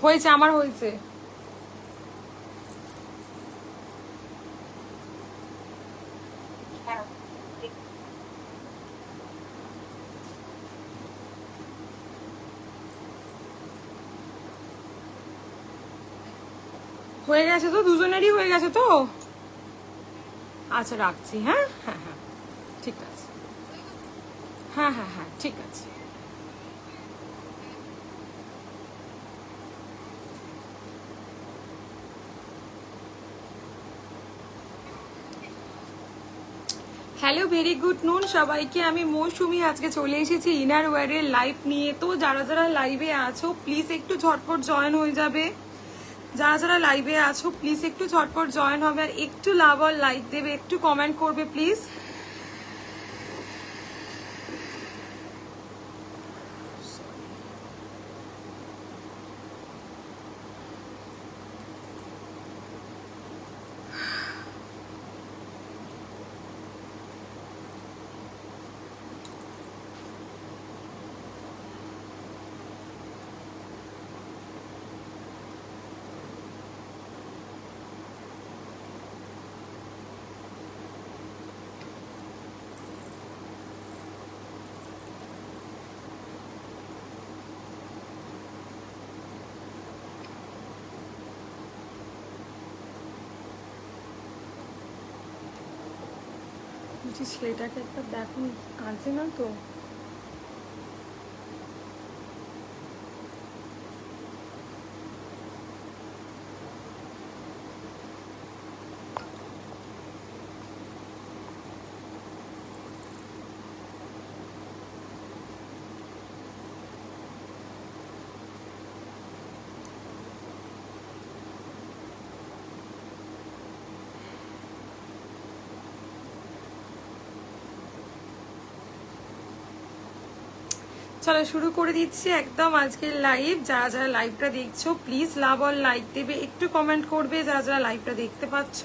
হয়েছে, আমার হয়েছে। হয়ে গেছে তো, দুজনেরই হয়ে গেছে তো। আচ্ছা রাখছি, হ্যাঁ হ্যাঁ হ্যাঁ ঠিক আছে, হ্যাঁ হ্যাঁ হ্যাঁ ঠিক আছে। হ্যালো, ভেরি গুড নুন সবাইকে। আমি মৌসুমি, আজকে চলে এসেছি ইনার ওয়্যারের লাইভ নিয়ে। তো যারা যারা লাইভে আছো প্লিজ একটু ঝটপট জয়েন হয়ে যাবে। যারা যারা লাইভে আছো প্লিজ একটু ঝটপট জয়েন হবে, আর একটু লাভ আর লাইক দেবে, একটু কমেন্ট করবে প্লিজ। ছেলেটাকে একটা দেখুন, কাঁদছে না তো? চলো শুরু করে দিচ্ছি একদম আজকের লাইভ। যারা যারা লাইভটা দেখছো প্লিজ লাভ আর লাইক দেবে, একটু কমেন্ট করবে যারা যারা লাইভটা দেখতে পাচ্ছ।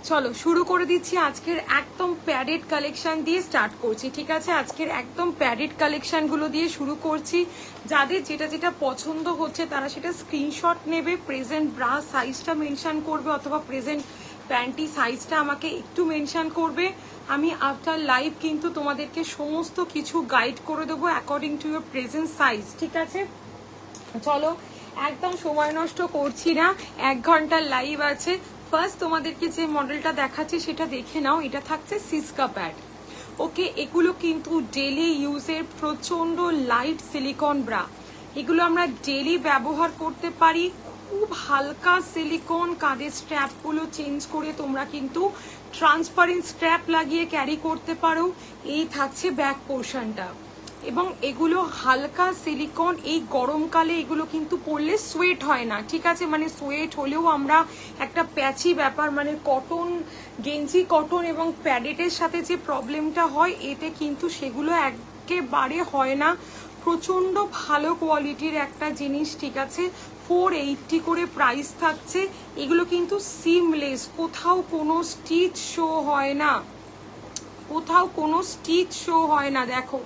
চলো শুরু করে দিচ্ছি। আজকের একদম প্যাডেড কালেকশন দিয়ে স্টার্ট করছি, ঠিক আছে? আজকের একদম প্যাডেড কালেকশন গুলো দিয়ে শুরু করছি। যাদের যেটা যেটা পছন্দ হচ্ছে তারা সেটা স্ক্রিনশট নেবে, প্রেজেন্ট ব্রা সাইজটা মেনশন করবে অথবা প্রেজেন্ট প্যান্টি সাইজটা আমাকে একটু মেনশন করবে। আমি আফটার লাইভ কিন্তু তোমাদেরকে সমস্ত কিছু গাইড করে দেবো according to your present size, ঠিক আছে? চলো একদম সময় নষ্ট করছি না, 1 ঘন্টার লাইভ আছে। ফার্স্ট তোমাদেরকে যে মডেলটা দেখাচ্ছি সেটা দেখে নাও। এটা থাকছে সিসকা প্যাড, ওকে? এগুলো কিন্তু ডেলি ইউজের প্রচন্ড লাইট সিলিকন ব্রা, এগুলো আমরা ডেলি ব্যবহার করতে পারি। খুব হালকা সিলিকন, কাঁধের স্ট্র্যাপগুলো চেঞ্জ করে তোমরা কিন্তু ট্রান্সপারেন্ট স্ট্র্যাপ লাগিয়ে ক্যারি করতে পারো। এই থাকছে ব্যাক পোর্শনটা, এবং এগুলো হালকা সিলিকন। এই গরমকালে এগুলো কিন্তু পরলে সোয়েট হয় না, ঠিক আছে? মানে সোয়েট হলেও আমরা একটা প্যাচি ব্যাপার, মানে কটন গেঞ্জি, কটন এবং প্যাডেটের সাথে যে প্রবলেমটা হয় এতে কিন্তু সেগুলো একেবারে হয় না। প্রচন্ড ভালো কোয়ালিটির একটা জিনিস, ঠিক আছে? 480 করে প্রাইস থাকছে। এগুলো কিন্তু সিমলেস, কোথাও কোনো স্টিচ শো হয় না, কোথাও কোনো স্টিচ শো হয় না, দেখো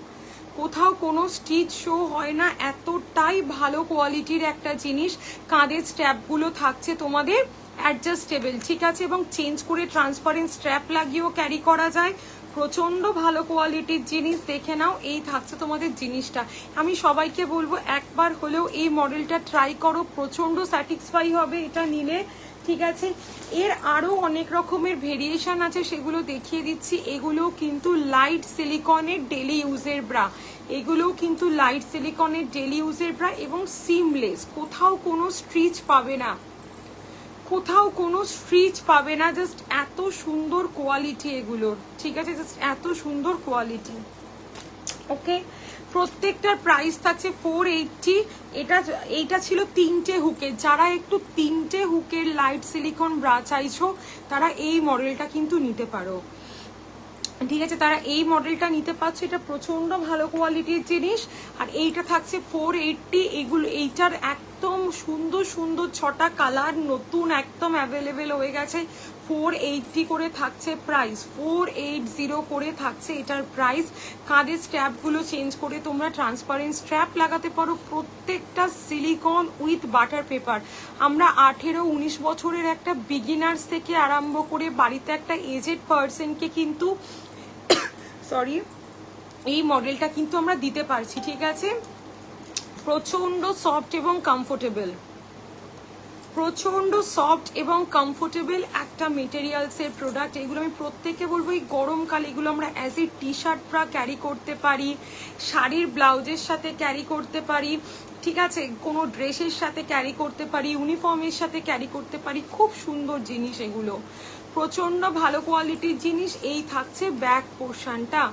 কোথাও কোনো স্টিচ শো হয় না। এতটাই ভালো কোয়ালিটির একটা জিনিস। কাঁধের স্ট্র্যাপগুলো থাকছে তোমাদের অ্যাডজাস্টেবল, ঠিক আছে? এবং চেঞ্জ করে ট্রান্সপারেন্ট স্ট্র্যাপ লাগিয়েও ক্যারি করা যায়। প্রচন্ড ভালো কোয়ালিটির জিনিস, দেখে নাও। এই থাকছে তোমাদের জিনিসটা। আমি সবাইকে বলবো একবার হলেও এই মডেলটা ট্রাই করো, প্রচন্ড স্যাটিসফাই হবে এটা নিলে, ঠিক আছে? এর আরো অনেক রকমের ভেরিয়েশন আছে, সেগুলো দেখিয়ে দিচ্ছি। এগুলো কিন্তু লাইট সিলিকনের ডেলি ইউজের ব্রা, এগুলোও কিন্তু লাইট সিলিকনের ডেলি ইউজের ব্রা এবং সিমলেস, কোথাও কোনো স্ট্রিচ পাবে না, কোথাও কোনো স্ট্রিচ পাবে না। জাস্ট এত সুন্দর কোয়ালিটি এগুলোর, ঠিক আছে? জাস্ট এত সুন্দর কোয়ালিটি, ওকে? প্রত্যেকটার প্রাইস থাকছে 480। এইটা ছিল 3টে হুকের। যারা একটু 3টে হুকের লাইট সিলিকন ব্রা চাইছো তারা এই মডেলটা কিন্তু নিতে পারো, ঠিক আছে? তারা এই মডেলটা নিতে পারছো, এটা প্রচন্ড ভালো কোয়ালিটির জিনিস। আর এইটা থাকছে 480। এগুলো এইটার একদম সুন্দর সুন্দর 6টা কালার নতুন একদম অ্যাভেলেবেল হয়ে গেছে। 480 করে থাকছে প্রাইস, 480 করে থাকছে এটার প্রাইস। কাঁধের স্ট্র্যাপগুলো চেঞ্জ করে তোমরা ট্রান্সপারেন্ট স্ট্র্যাপ লাগাতে পারো, প্রত্যেকটা সিলিকন উইথ বাটার পেপার। আমরা 18-19 বছরের একটা বিগিনার্স থেকে আরম্ভ করে বাড়িতে একটা এজেড পার্সনকে কিন্তু সরি এই মডেলটা কিন্তু আমরা দিতে পারছি, ঠিক আছে। প্রচন্ড সফট এবং কমফোর্টেবল, প্রচন্ড সফট এবং কমফোর্টেবল একটা মেটেরিয়ালসের প্রোডাক্ট। এগুলো আমি প্রত্যেককে বলবো এই গরমকালে এগুলো আমরা অ্যাজ এ টি শার্ট প্রা ক্যারি করতে পারি, শাড়ির ব্লাউজের সাথে ক্যারি করতে পারি, ঠিক আছে, কোনো ড্রেসের সাথে ক্যারি করতে পারি, ইউনিফর্মের সাথে ক্যারি করতে পারি। খুব সুন্দর জিনিস এগুলো, প্রচন্ড ভালো কোয়ালিটির জিনিস। এই থাকছে ব্যাক পোর্শনটা,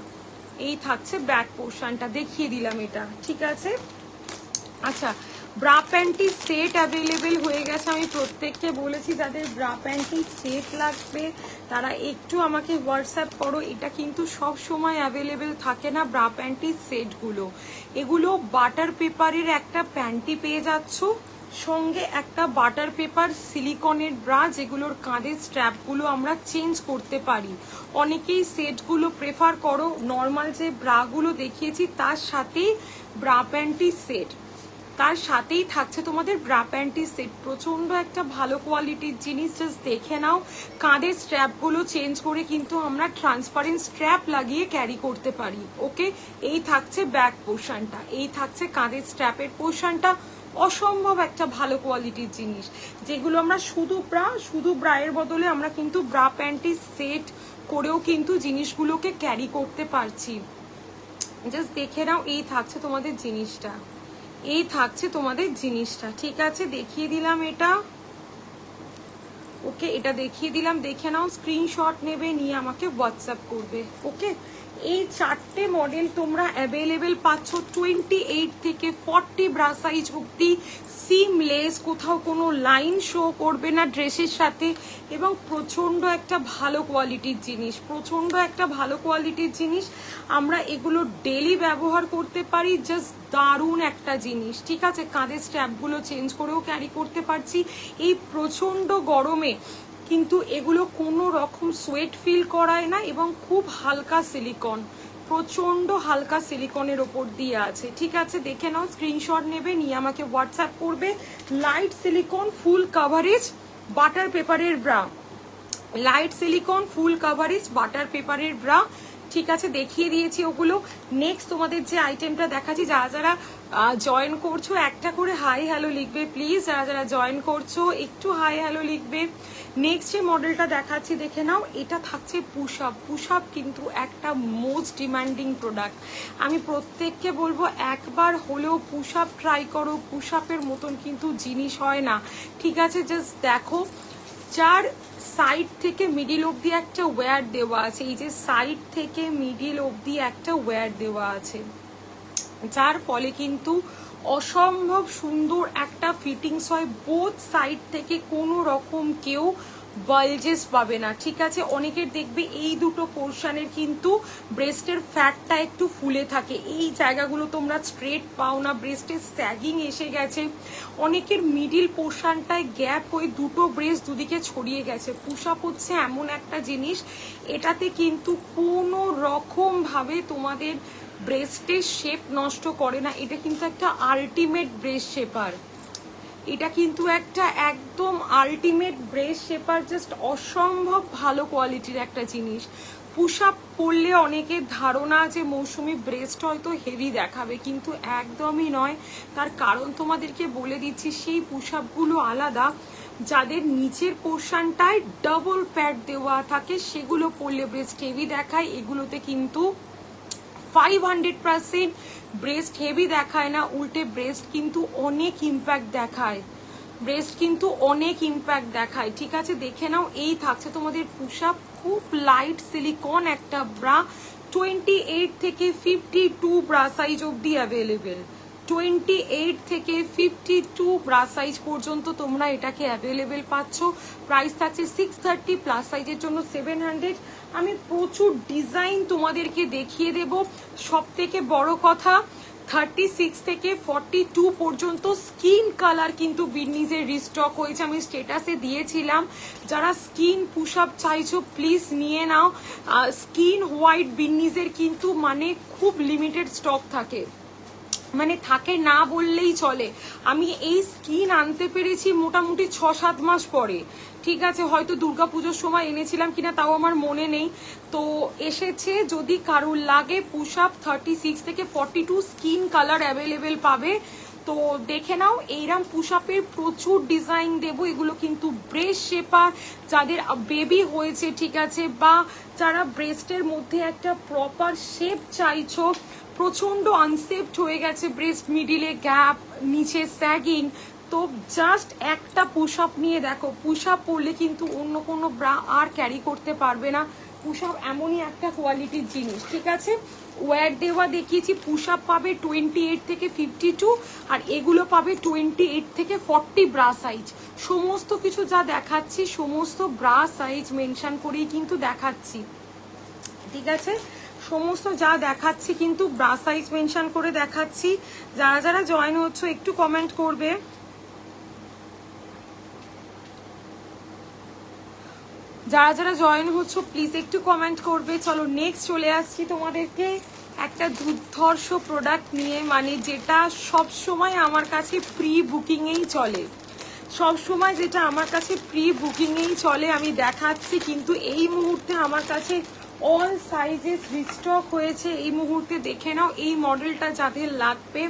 এই থাকছে ব্যাক পোর্শনটা, দেখিয়ে দিলাম এটা, ঠিক আছে। আচ্ছা, ব্রা প্যান্টি সেট অ্যাভেলেবেল হয়ে গেছে। আমি প্রত্যেককে বলেছি যাদের ব্রা প্যান্টি সেট লাগবে তারা একটু আমাকে হোয়াটসঅ্যাপ করো। এটা কিন্তু সব সময় অ্যাভেলেবেল থাকে না ব্রা প্যান্টির সেটগুলো। এগুলো বাটার পেপারের একটা প্যান্টি পেয়ে যাচ্ছ, সঙ্গে একটা বাটার পেপার সিলিকনের ব্রা, যেগুলোর কাঁধের স্ট্র্যাপগুলো আমরা চেঞ্জ করতে পারি। অনেকেই সেটগুলো প্রেফার করো, নর্মাল যে ব্রাগুলো দেখিয়েছি তার সাথেই ব্রা প্যান্টির সেট, তার সাথেই থাকছে তোমাদের ব্রা প্যান্টির সেট। প্রচন্ড একটা ভালো কোয়ালিটির জিনিস, জাস্ট দেখে নাও। কাঁধের স্ট্র্যাপগুলো চেঞ্জ করে কিন্তু আমরা ট্রান্সপারেন্ট স্ট্র্যাপ লাগিয়ে ক্যারি করতে পারি। ওকে, এই থাকছে ব্যাক পোর্শনটা, এই থাকছে কাঁধের স্ট্র্যাপের পোর্শনটা। অসম্ভব একটা ভালো কোয়ালিটির জিনিস, যেগুলো আমরা শুধু ব্রায়ের বদলে আমরা কিন্তু ব্রা প্যান্টির সেট করেও কিন্তু জিনিসগুলোকে ক্যারি করতে পারছি। জাস্ট দেখে নাও, এই থাকছে তোমাদের জিনিসটা, এই থাকছে তোমাদের জিনিসটা, ঠিক আছে। দেখিয়ে দিলাম এটা, ওকে, এটা দেখিয়ে দিলাম, দেখে নাও, স্ক্রিনশট নেবে, নিয়ে আমাকে হোয়াটসঅ্যাপ করবে। ওকে, এই 4টে মডেল তোমরা অ্যাভেলেবেল পাচ্ছ 28 থেকে 40 ব্রা সাইজ অব্দি, সিমলেস, কোথাও কোনো লাইন শো করবে না ড্রেসের সাথে, এবং প্রচন্ড একটা ভালো কোয়ালিটির জিনিস, প্রচন্ড একটা ভালো কোয়ালিটির জিনিস। আমরা এগুলো ডেলি ব্যবহার করতে পারি, জাস্ট দারুণ একটা জিনিস, ঠিক আছে। কাঁধের স্ট্র্যাপগুলো চেঞ্জ করেও ক্যারি করতে পারছি এই প্রচন্ড গরমে, কিন্তু এগুলো কোনো রকম সোয়েট ফিল করায় না, এবং খুব হালকা সিলিকন, প্রচন্ড হালকা সিলিকনের ওপর দিয়ে আছে, ঠিক আছে। দেখে নাও, স্ক্রিনশট নেবে, নিয়ে আমাকে হোয়াটসঅ্যাপ করবে। Light silicone full coverage butter পেপারের bra, light silicone full coverage butter পেপারের ব্রা, ঠিক আছে, দেখিয়ে দিয়েছি ওগুলো। নেক্সট তোমাদের যে আইটেমটা দেখাচ্ছি, যারা যারা জয়েন করছো একটা করে হাই হ্যালো লিখবে প্লিজ, যারা যারা জয়েন করছো একটু হাই হ্যালো লিখবে। নেক্সট যে মডেলটা দেখাচ্ছি দেখে নাও, এটা থাকছে পুশ আপ। পুশ আপ কিন্তু একটা মোস্ট ডিমান্ডিং প্রোডাক্ট। আমি প্রত্যেককে বলবো একবার হলেও পুশ আপ ট্রাই করো, পুশ আপের মতন কিন্তু জিনিস হয় না, ঠিক আছে। জাস্ট দেখো, যার সাইড থেকে মিডিল অবধি একটা ওয়্যার দেওয়া আছে, এই যে সাইড থেকে মিডিল অবধি একটা ওয়্যার দেওয়া আছে, যার ফলে কিন্তু অসম্ভব সুন্দর একটা ফিটিংস হয়। বোথ সাইড থেকে কোনো রকম কেউ বালজেস পাবে না, ঠিক আছে। অনেকের দেখবে এই দুটো পোর্শনের কিন্তু ব্রেস্টের ফ্যাটটা একটু ফুলে থাকে, এই জায়গাগুলো তোমরা স্ট্রেট পাও না, ব্রেস্টের স্যাগিং এসে গেছে। অনেকের মিডিল পোর্শনটায় গ্যাপ হয়ে দুটো ব্রেস্ট দুদিকে ছড়িয়ে গেছে। পুশ আপ হচ্ছে এমন একটা জিনিস, এটাতে কিন্তু কোনো রকম ভাবে তোমাদের ব্রেস্টের শেপ নষ্ট করে না। এটা কিন্তু একটা আলটিমেট ব্রেস্ট শেপার, এটা কিন্তু একটা একদম আলটিমেট ব্রেস্ট শেপার, জাস্ট অসম্ভব ভালো কোয়ালিটির একটা জিনিস। পুশ আপ করলে অনেকের ধারণা যে মৌসুমি ব্রেস্ট হয়তো হেভি দেখাবে, কিন্তু একদমই নয়। তার কারণ তোমাদেরকে বলে দিচ্ছি, সেই পুশ আপগুলো আলাদা। যাদের নিচের পোর্শনটায় ডাবল প্যাড দেওয়া থাকে সেগুলো পরলে ব্রেস্ট হেভি দেখায়, এগুলোতে কিন্তু 500% ব্রেস্ট হেভি দেখায় না, উল্টে ব্রেস্ট কিন্তু অনেক ইম্প্যাক্ট দেখায়, ব্রেস্ট কিন্তু অনেক ইম্প্যাক্ট দেখায়, ঠিক আছে। দেখে নাও, এই থাকছে তোমাদের পুশ আপ, খুব লাইট সিলিকন একটা ব্রা, 28 থেকে 52 ব্রা সাইজ অবধি অ্যাভেলেবেল, 28 থেকে 52 ব্রা সাইজ পর্যন্ত তোমরা এটাকে অ্যাভেলেবেল পাচ্ছ। প্রাইস থাকছে 630, প্লাস সাইজের জন্য 700। আমি প্রচুর ডিজাইন তোমাদেরকে দেখিয়ে দেব। সব থেকে বড় কথা, 36 থেকে 42 পর্যন্ত স্কিন কালার কিন্তু বিন্নিজের রিস্টক হয়েছে, আমি স্টেটাসে দিয়েছিলাম। যারা স্কিন পুশ আপ চাইছো প্লিজ নিয়ে নাও। স্কিন হোয়াইট বিন্নিজের কিন্তু মানে খুব লিমিটেড স্টক থাকে, মানে থাকে না বললেই চলে। আমি এই স্কিন আনতে পেরেছি মোটামুটি 6-7 মাস পরে, ঠিক আছে, হয়তো দুর্গাপুজোর সময় এনেছিলাম কিনা তাও আমার মনে নেই। তো এসেছে, যদি কারোর লাগে পুশ আপ 36 থেকে 42 স্কিন কালার অ্যাভেলেবেল পাবে, তো দেখে নাও। এইরকম পুশ আপের প্রচুর ডিজাইন দেবো, এগুলো কিন্তু ব্রেস্ট শেপার, যাদের বেবি হয়েছে, ঠিক আছে, বা যারা ব্রেস্টের মধ্যে একটা প্রপার শেপ চাইছো, প্রচন্ড আনসেপড হয়ে গেছে ব্রেস্ট, মিডিলে গ্যাপ, নিচে স্যাগিং, তো জাস্ট একটা পুশ আপ নিয়ে দেখো। পুশ আপ পরলে কিন্তু অন্য কোনো ব্রা আর ক্যারি করতে পারবে না। পুশ আপ এমনই একটা কোয়ালিটির জিনিস, ঠিক আছে। ওয়্যার দেওয়া দেখিয়েছি, পুশ আপ পাবে 28 থেকে 52, আর এগুলো পাবে 28 থেকে 40 ব্রা সাইজ। সমস্ত কিছু যা দেখাচ্ছি সমস্ত ব্রা সাইজ মেনশন করেই কিন্তু দেখাচ্ছি, ঠিক আছে। সমস্ত যা দেখাচ্ছি কিন্তু ব্রা সাইজ মেনশন করে দেখাচ্ছি। যারা যারা জয়েন হচ্ছ একটু কমেন্ট করবে। যারা যারা জয়েন হচ্ছ প্লিজ একটু কমেন্ট করবে। চলো নেক্সট চলে আসছি তোমাদেরকে একটা দুর্ধর্ষ প্রোডাক্ট নিয়ে, মানে যেটা সব সময় আমার কাছে প্রি বুকিংয়েই চলে, সব সময় যেটা আমার কাছে প্রি বুকিংয়েই চলে আমি দেখাচ্ছি। কিন্তু এই মুহূর্তে আমার কাছে অল সাইজেস রিস্টক হয়েছে। এই মুহূর্তে দেখে নাও, এই মডেলটা যাদের লাগবে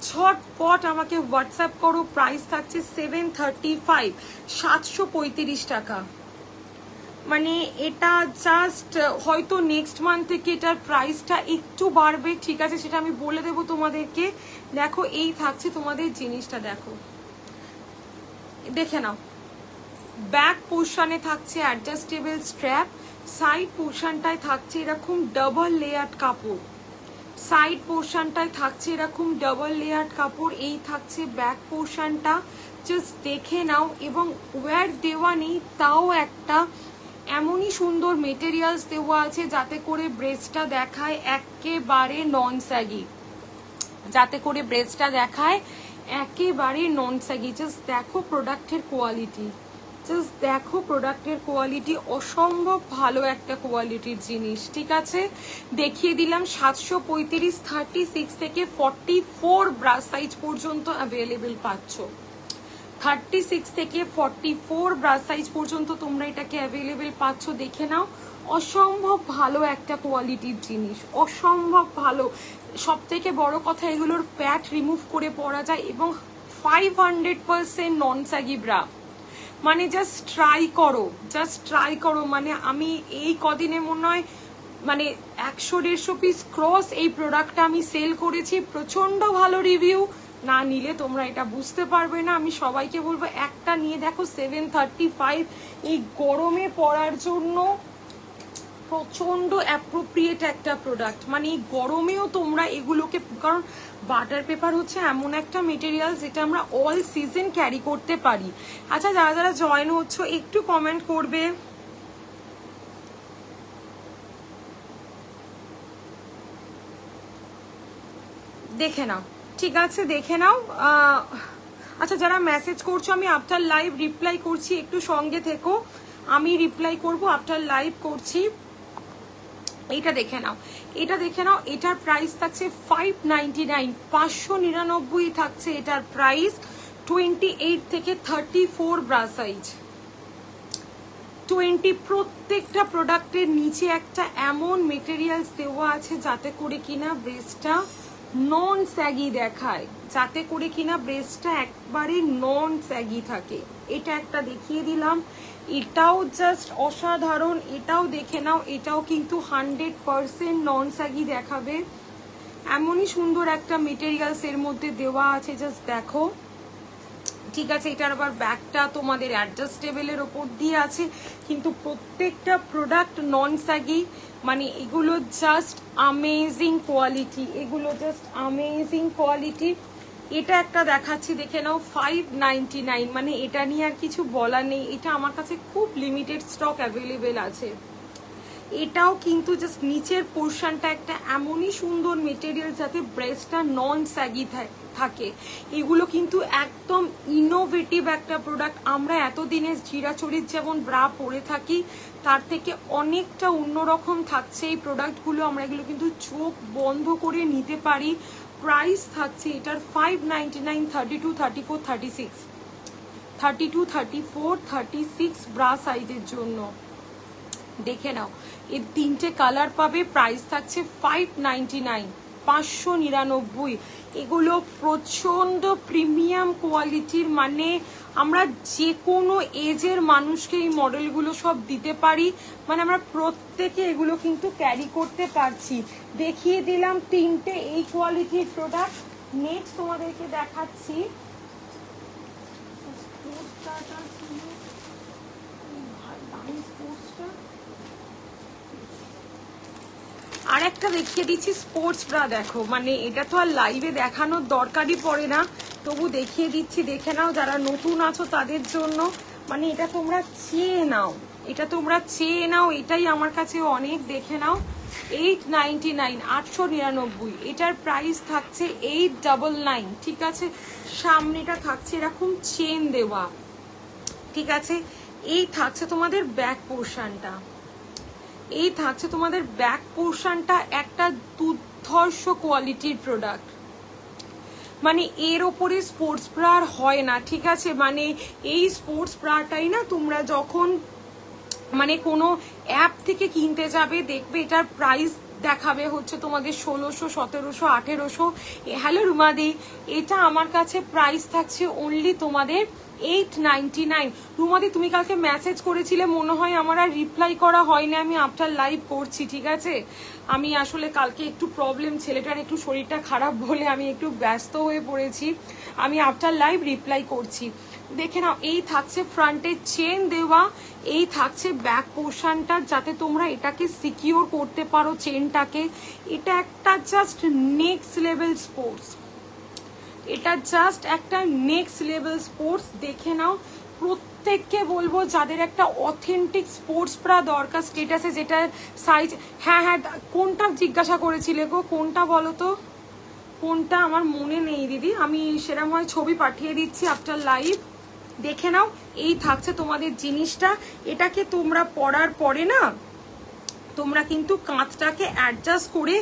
ঝটপট আমাকে হোয়াটসঅ্যাপ করো। প্রাইস থাকছে 735, 735 টাকা। মানে এটা জাস্ট হয়তো নেক্সট মান্থ থেকে এটার প্রাইসটা একটু বাড়বে, ঠিক আছে, সেটা আমি বলে দেবো তোমাদেরকে। দেখো এই থাকছে তোমাদের জিনিসটা, দেখো দেখে নাও। ব্যাক পোর্শনে থাকছে অ্যাডজাস্টেবল স্ট্র্যাপ, সাইড পোর্শনটায় থাকছে এরকম ডাবল লেয়ার্ড কাপড়, সাইড পোর্শনটায় থাকছে এরকম ডাবল লেয়ার্ড কাপড়। এই থাকছে ব্যাক পোর্শনটা, জাস্ট দেখে নাও। এবং ওয়্যার দেওয়া নেই, তাও একটা এমনই সুন্দর মেটেরিয়ালস দেওয়া আছে যাতে করে ব্রেস্টটা দেখায় একেবারে নন স্যাগি, যাতে করে ব্রেস্টটা দেখায় একেবারে নন স্যাগি। জাস্ট দেখো প্রোডাক্টের কোয়ালিটি, জাস্ট দেখো প্রোডাক্টের কোয়ালিটি, অসম্ভব ভালো একটা কোয়ালিটির জিনিস, ঠিক আছে। দেখিয়ে দিলাম 735, 36 থেকে 44 ব্রা সাইজ পর্যন্ত অ্যাভেলেবেল পাচ্ছ। 36 থেকে 44 ব্রা সাইজ পর্যন্ত তোমরা এটাকে অ্যাভেলেবেল পাচ্ছ, দেখে নাও। অসম্ভব ভালো একটা কোয়ালিটির জিনিস, অসম্ভব ভালো। সব থেকে বড় কথা, এগুলোর প্যাট রিমুভ করে পরা যায় এবং 500% নন স্যাগি ব্রা। মানে জাস্ট ট্রাই করো, জাস্ট ট্রাই করো। মানে আমি এই কদিনে মনে হয় মানে 100-150 পিস ক্রস এই প্রোডাক্টটা আমি সেল করেছি, প্রচন্ড ভালো রিভিউ। না নিলে তোমরা এটা বুঝতে পারবে না। আমি সবাইকে বলবো একটা নিয়ে দেখো। 735 এই গরমে পরার জন্য প্রচন্ড অ্যাপ্রোপ্রিয়েট একটা প্রোডাক্ট। মানে এই গরমেও তোমরা এগুলোকে, কারণ বাটার পেপার হচ্ছে এমন একটা মেটেরিয়াল যেটা আমরা অল সিজন ক্যারি করতে পারি। আচ্ছা, যারা যারা জয়েন হচ্ছ একটু কমেন্ট করবে। দেখে নাও, ঠিক আছে, দেখে নাও। আচ্ছা, যারা মেসেজ করছো আমি আফটার লাইভ রিপ্লাই করছি, একটু সঙ্গে থেকো, আমি রিপ্লাই করব আফটার লাইভ করছি। এইটা দেখে নাও, এটা দেখে নাও। এটার প্রাইস থাকছে 599, 599 থাকছে এটার প্রাইস। 28 থেকে 34 ব্রা সাইজ, 20। প্রত্যেকটা প্রোডাক্টের নিচে একটা এমন মেটেরিয়ালস দেওয়া আছে যাতে করে কিনা ব্রেস্টটা নন স্যাগি দেখায়, যাতে করে কিনা ব্রেস্টটা একবারে নন স্যাগি থাকে। এটা একটা দেখিয়ে দিলাম, এটাও জাস্ট অসাধারণ। এটাও দেখে নাও, এটাও কিন্তু 100% নন স্যাগি দেখাবে। এমনই সুন্দর একটা মেটেরিয়ালস এর মধ্যে দেওয়া আছে, জাস্ট দেখো, ঠিক আছে। এটার আবার ব্যাগটা তোমাদের অ্যাডজাস্টেবলের ওপর দিয়ে আছে, কিন্তু প্রত্যেকটা প্রোডাক্ট নন স্যাগি। মানে এগুলো জাস্ট আমেজিং কোয়ালিটি, এগুলো জাস্ট আমেজিং কোয়ালিটি। এটা একটা দেখাচ্ছি, দেখে নাও, 599। মানে এটা নিয়ে আর কিছু বলার নেই, এটা আমার কাছে খুব লিমিটেড স্টক অ্যাভেলেবেল আছে। এটাও কিন্তু জাস্ট নিচের পোর্শনটা একটা এমনই সুন্দর মেটেরিয়াল যাতে ব্রেস্টটা নন স্যাগি থাকে। এগুলো কিন্তু একদম ইনোভেটিভ একটা প্রোডাক্ট। আমরা এতদিনে চিরাচরিত যেমন ব্রা পরে থাকি তার থেকে অনেকটা অন্যরকম থাকছে এই প্রোডাক্টগুলো। আমরা এগুলো কিন্তু চোখ বন্ধ করে নিতে পারি। প্রাইস থাকছে এটার 599, 32, 34, 36, 32, 34, 36 ব্রা সাইজের জন্য। দেখে নাও, এর 3টে কালার পাবে। প্রাইস থাকছে 599, 599। এগুলো প্রচন্ড প্রিমিয়াম কোয়ালিটির, মানে আমরা যে কোনো এজের মানুষকে এই মডেলগুলো সব দিতে পারি, মানে আমরা প্রত্যেকে এগুলো কিন্তু ক্যারি করতে পারছি। দেখিয়ে দিলাম 3টে এই কোয়ালিটির প্রোডাক্ট। নেক্সট তোমাদেরকে দেখাচ্ছি আর একটা দেখিয়ে দিচ্ছি স্পোর্টস ব্রা। দেখো, মানে এটা তো আর লাইভে দেখানোর দরকারই পড়ে না, তবু দেখিয়ে দিচ্ছি, দেখে নাও যারা নতুন আছো তাদের জন্য। মানে এটা তোমরা চেয়ে নাও, এটা তোমরা চেয়ে নাও, এটাই আমার কাছে অনেক। দেখে নাও, 899, 899। এটার প্রাইস থাকছে 899। ঠিক আছে, সামনেটা থাকছে এরকম চেন দেওয়া। ঠিক আছে, এই থাকছে তোমাদের ব্যাক পোর্শনটা, এই থাকছে তোমাদের ব্যাক পোর্শনটা। একটা দুর্ধর্ষ কোয়ালিটির প্রোডাক্ট, মানে এর ওপরে স্পোর্টস ব্রা আর হয় না। ঠিক আছে, মানে এই স্পোর্টস ব্রাটাই না তোমরা যখন মানে কোনো অ্যাপ থেকে কিনতে যাবে, দেখবে এটার প্রাইস দেখাবে হচ্ছে তোমাদের 1600, 1700, 1800। হ্যালো রুমাদি, এটা আমার কাছে প্রাইস থাকছে অনলি তোমাদের 899। রুমাদি, তুমি কালকে মেসেজ করেছিলে, মনে হয় আমার আর রিপ্লাই করা হয়নি। আমি আফটার লাইভ করছি। ঠিক আছে, আমি আসলে কালকে একটু প্রবলেম, ছেলেটার একটু শরীরটা খারাপ বলে আমি একটু ব্যস্ত হয়ে পড়েছি। আমি আফটার লাইভ রিপ্লাই করছি। দেখে নাও, এই থাকছে ফ্রন্টে চেন দেওয়া, এই থাকছে ব্যাক পোর্শনটা যাতে তোমরা এটাকে সিকিউর করতে পারো চেনটাকে। এটা একটা জাস্ট নেক্সট লেভেল স্পোর্টস, এটা জাস্ট একটা নেক্সট লেভেল স্পোর্টস। দেখে নাও, প্রত্যেককে বলবো যাদের একটা অথেন্টিক স্পোর্টস ব্রা দরকার স্টেটাসে, যেটা সাইজ, হ্যাঁ হ্যাঁ, কোনটা জিজ্ঞাসা করেছিলে গো, কোনটা বলো তো, কোনটা আমার মনে নেই দিদি, আমি সেরকম হয় ছবি পাঠিয়ে দিচ্ছি আফটার লাইভ। দেখে নাও, এই থাকছে তোমাদের জিনিসটা। এটাকে তোমরা পরার পরে না তোমরা কিন্তু কাঁধটাকে অ্যাডজাস্ট করে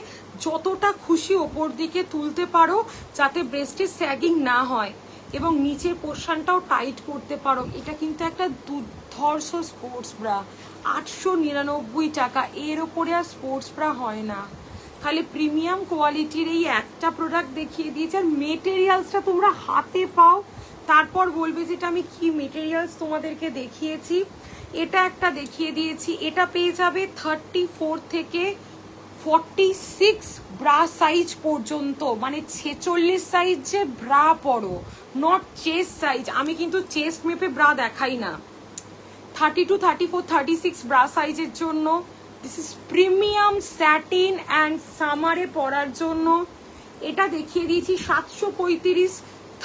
যতটা খুশি ওপর দিকে তুলতে পারো যাতে ব্রেস্টে স্যাগিং না হয়, এবং নিচের পোর্শনটাও টাইট করতে পারো। এটা কিন্তু একটা দুর্ধর্ষ স্পোর্টস ব্রা। 899 টাকা, এর ওপরে আর স্পোর্টস ব্রা হয় না। খালি প্রিমিয়াম কোয়ালিটির এই একটা প্রোডাক্ট দেখিয়ে দিয়েছি, আর মেটেরিয়ালসটা তোমরা হাতে পাও, তারপর বলবে যেটা আমি কি মেটেরিয়ালস তোমাদেরকে দেখিয়েছি। এটা একটা দেখিয়ে দিয়েছি, এটা পেয়ে যাবে 34 থেকে 46 ব্রা সাইজ পর্যন্ত, মানে 46 সাইজ যে ব্রা পরো, নট চেস্ট সাইজ। আমি কিন্তু চেস্ট মেপে ব্রা দেখাই না। 32, 34, 36 ব্রা সাইজের জন্য। This is premium satin and সামারে পরার জন্য। এটা দেখিয়ে দিয়েছি 735,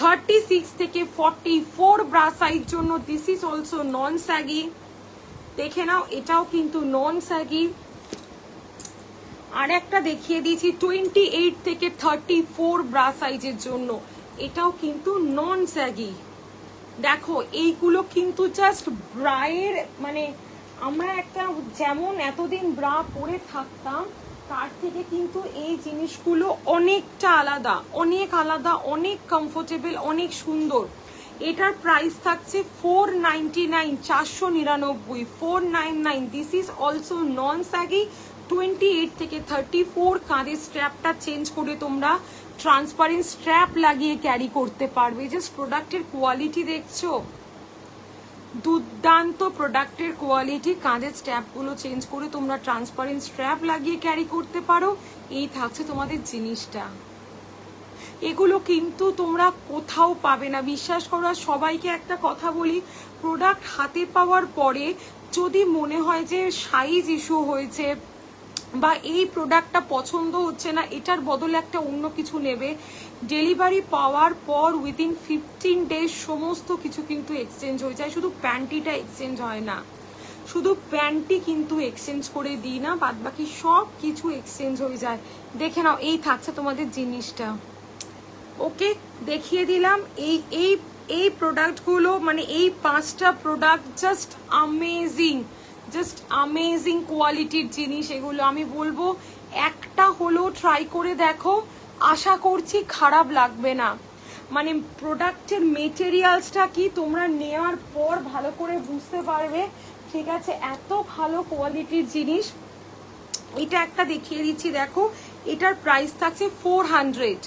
36 থেকে 44 ব্রা সাইজ জন্য। This is also non saggy. দেখে নাও, এটাও কিন্তু নন স্যাগি। আর একটা দেখিয়ে দিয়েছি 28 থেকে 34 ব্রা সাইজের জন্য, এটাও কিন্তু নন স্যাগি। দেখো, এইগুলো কিন্তু জাস্ট ব্রায়ের, মানে আমরা একটা যেমন এতদিন ব্রা পরে থাকতাম তার থেকে কিন্তু এই জিনিসগুলো অনেকটা আলাদা, অনেক আলাদা, অনেক কমফোর্টেবল, অনেক সুন্দর। এটার প্রাইস থাকছে 499, 499, 499। This is also non saggy. 28 থেকে 34। কাঁধের স্ট্র্যাপটা চেঞ্জ করে তোমরা ট্রান্সপারেন্ট স্ট্র্যাপ লাগিয়ে ক্যারি করতে পারবে। জাস্ট প্রোডাক্টের কোয়ালিটি দেখছো, দুর্দান্ত প্রোডাক্টের কোয়ালিটি। কাঁধের স্ট্র্যাপগুলো চেঞ্জ করে তোমরা ট্রান্সপারেন্ট স্ট্র্যাপ লাগিয়ে ক্যারি করতে পারো। এই থাকছে তোমাদের জিনিসটা। এগুলো কিন্তু তোমরা কোথাও পাবে না, বিশ্বাস করো। সবাইকে একটা কথা বলি, প্রোডাক্ট হাতে পাওয়ার পরে যদি মনে হয় যে সাইজ ইস্যু হয়েছে বা এই প্রোডাক্টটা পছন্দ হচ্ছে না, এটার বদলে একটা অন্য কিছু নেবে, ডেলিভারি পাওয়ার পর উইদিন 15 ডেজ সমস্ত কিছু কিন্তু এক্সচেঞ্জ হয়ে যায়, শুধু প্যান্টিটা এক্সচেঞ্জ হয় না। শুধু প্যান্টই কিন্তু এক্সচেঞ্জ করে দিই না, বাদ বাকি সব কিছু এক্সচেঞ্জ হয়ে যায়। দেখে নাও, এই থাকছে তোমাদের জিনিসটা। ওকে, দেখিয়ে দিলাম এই এই এই প্রোডাক্টগুলো, মানে এই 5টা প্রোডাক্ট জাস্ট আমেজিং কোয়ালিটির জিনিস এগুলো। আমি বলবো একটা হলো ট্রাই করে দেখো, আশা করছি খারাপ লাগবে না। মানে প্রোডাক্টের মেটেরিয়ালসটা কি তোমরা নেওয়ার পর ভালো করে বুঝতে পারবে, ঠিক আছে? এত ভালো কোয়ালিটির জিনিস। এটা একটা দেখিয়ে দিচ্ছি, দেখো এটার প্রাইস থাকছে 400,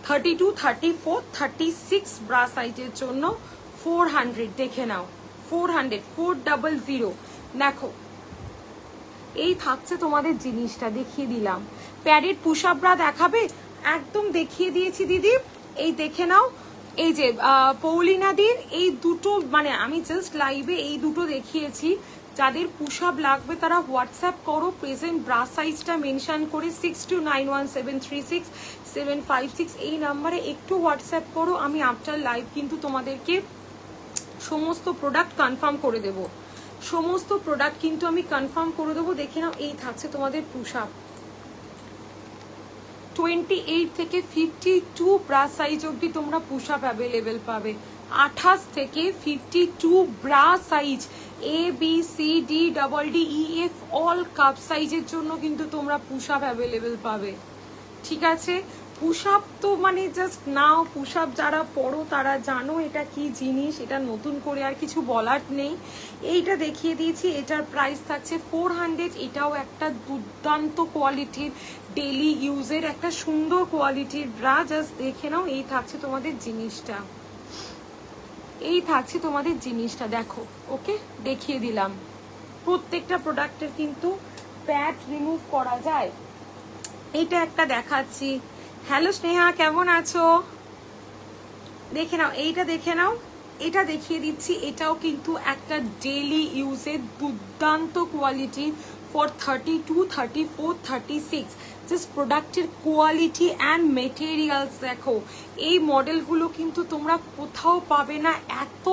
32, 34, 36 ব্রা সাইজের জন্য 400। দেখে নাও, 400, 400। দেখো এই থাকছে তোমাদের জিনিসটা, দেখিয়ে দিলাম। প্যাডেড পুশ আপ ব্রা দেখাবে, একদম দেখিয়ে দিয়েছি দিদি। এই দেখে নাও, এই যে পৌলিনাদির এই দুটো, মানে আমি জাস্ট লাইভে এই দুটো দেখিয়েছি। যাদের পুশ আপ লাগবে তারা হোয়াটসঅ্যাপ করো, প্রেজেন্ট ব্রা সাইজটা মেনশন করে 6291736756 এই নাম্বারে একটু হোয়াটসঅ্যাপ করো। আমি আফটার লাইভ কিন্তু তোমাদেরকে সমস্ত প্রোডাক্ট কনফার্ম করে দেবো, সমস্ত প্রোডাক্ট কিন্তু আমি কনফার্ম করে দেবো। দেখে নাও, এই থাকছে তোমাদের পুশ আপ। 28 থেকে 52 ব্রা সাইজ অব্দি তোমরা পুশ আপ অ্যাভেলেবেল পাবে। 28 থেকে 52 bra size, A B C D D E F all cup সাইজের জন্য কিন্তু তোমরা পুশ আপ অ্যাভেলেবেল পাবে, ঠিক আছে? পুশ আপ তো মানে জাস্ট নাও, পুশ আপ যারা পড়ো তারা জানো এটা কি জিনিস, এটা নতুন করে আর কিছু বলার নেই। এইটা দেখিয়ে দিয়েছি, এটার প্রাইস থাকছে 400। এটাও একটা দুর্দান্ত কোয়ালিটির ডেলি ইউজের একটা সুন্দর কোয়ালিটির ব্রা, জাস্ট দেখে নাও। এই থাকছে তোমাদের জিনিসটা, এই থাকছে তোমাদের জিনিসটা, দেখো। ওকে, দেখিয়ে দিলাম। প্রত্যেকটা প্রোডাক্টের কিন্তু প্যাড রিমুভ করা যায়। এইটা একটা দেখাচ্ছি। হ্যালো স্নেহা, কেমন আছো? দেখে নাও, এইটা দেখে নাও, এটা দেখিয়ে দিচ্ছি। এটাও কিন্তু একটা ডেলি ইউজের দুর্দান্ত কোয়ালিটি ফর 32, 34, 36। জাস্ট প্রোডাক্টের কোয়ালিটি অ্যান্ড মেটেরিয়ালস দেখো। এই মডেলগুলো কিন্তু তোমরা কোথাও পাবে না, এত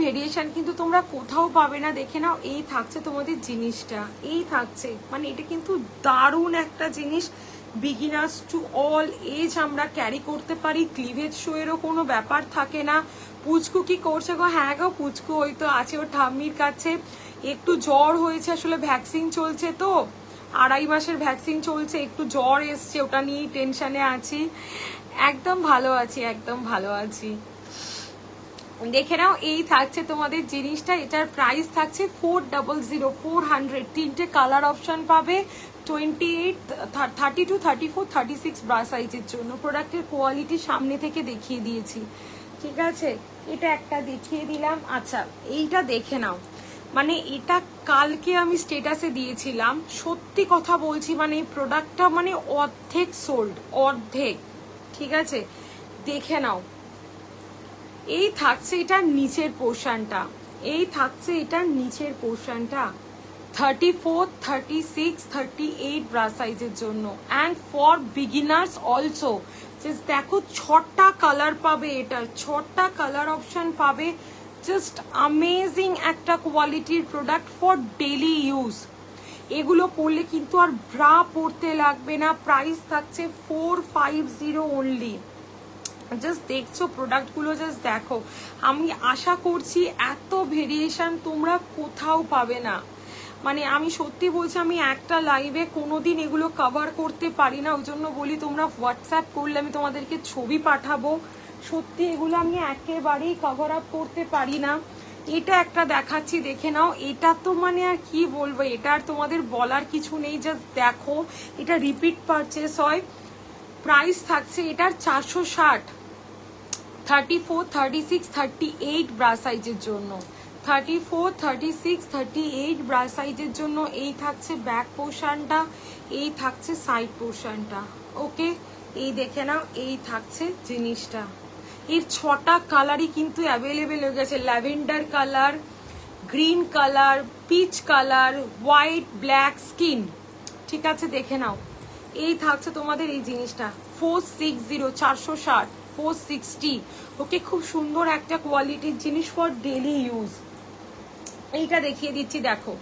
ভেরিয়েশন কিন্তু তোমরা কোথাও পাবে না। দেখে নাও, এই থাকছে তোমাদের জিনিসটা, এই থাকছে, মানে এটা কিন্তু দারুণ একটা জিনিস। বিগিনার্স টু অল এজ আমরা ক্যারি করতে পারি, ক্লিভেজ শো এরও কোনো ব্যাপার থাকে না। পুচকু কি করছে গো? হ্যাঁ গো, পুচকু ওই তো আছে ওর ঠাম্মির কাছে, একটু জ্বর হয়েছে, আসলে ভ্যাকসিন চলছে তো, 2.5 মাসের ভ্যাকসিন চলছে, একটু জ্বর এসছে, ওটা নিয়েই টেনশনে আছি। একদম ভালো আছি, একদম ভালো আছি। দেখে নাও, এই থাকছে তোমাদের জিনিসটা। এটার প্রাইস থাকছে 400, 400। 3টে কালার অপশন পাবে, 28, 32, 34, 36 ব্রা সাইজের জন্য। প্রোডাক্টের কোয়ালিটি সামনে থেকে দেখিয়ে দিয়েছি, ঠিক আছে? এটা একটা দেখিয়ে দিলাম। আচ্ছা, এইটা দেখে নাও, মানে এটা কালকে আমি স্টেটাসে দিয়েছিলাম, সত্যি কথা বলছি, মানে এই প্রোডাক্টটা মানে অর্ধেক সোল্ড, অর্ধেক, ঠিক আছে? দেখে নাও, এই থাকছে এটার নিচের পোর্শনটা, এই থাকছে এটার নিচের পোর্শনটা 34, 36, 38 ব্রা সাইজের জন্য, and for beginners also. Just দেখো, 6টা কালার পাবে, এটার 6টা কালার অপশন পাবে। জাস্ট অ্যামেজিং একটা কোয়ালিটির প্রোডাক্ট ফর ডেলি ইউজ। এগুলো পরলে কিন্তু আর ব্রা পরতে লাগবে না। প্রাইস থাকছে 450 অনলি। জাস্ট দেখছো প্রোডাক্টগুলো, জাস্ট দেখো। আমি আশা করছি এত ভেরিয়েশন তোমরা কোথাও পাবে না। মানে আমি সত্যি বলছি, আমি একটা লাইভে কোনোদিন এগুলো কভার করতে পারি না, ওই জন্য বলি তোমরা হোয়াটসঅ্যাপ করলে আমি তোমাদেরকে ছবি পাঠাবো। সত্যি এগুলো আমি একেবারেই কভার আপ করতে পারি না। এটা একটা দেখাচ্ছি, দেখে নাও। এটা তো মানে আর কি বলবো, এটা আর তোমাদের বলার কিছু নেই, জাস্ট দেখো। এটা রিপিট পারচেস হয়। প্রাইস থাকছে এটার 460, 34, 36, 38 ব্রা সাইজের জন্য, 34, 36, 38 ব্রা সাইজের জন্য। এই থাকছে ব্যাক পোর্শনটা, এই থাকছে সাইড পোর্শনটা। ওকে, এই দেখে নাও, এই থাকছে জিনিসটা। এর 6টা কালারই কিন্তু অ্যাভেলেবেল হয়ে গেছে। Lavender colour, green colour, peach colour, white, black, skin, ঠিক আছে? দেখে নাও, এই থাকছে তোমাদের এই জিনিসটা 460, 460, 460। ওকে, খুব সুন্দর একটা কোয়ালিটির জিনিস ফর ডেলি ইউজ। এইটা দেখিয়ে দিচ্ছি দেখো,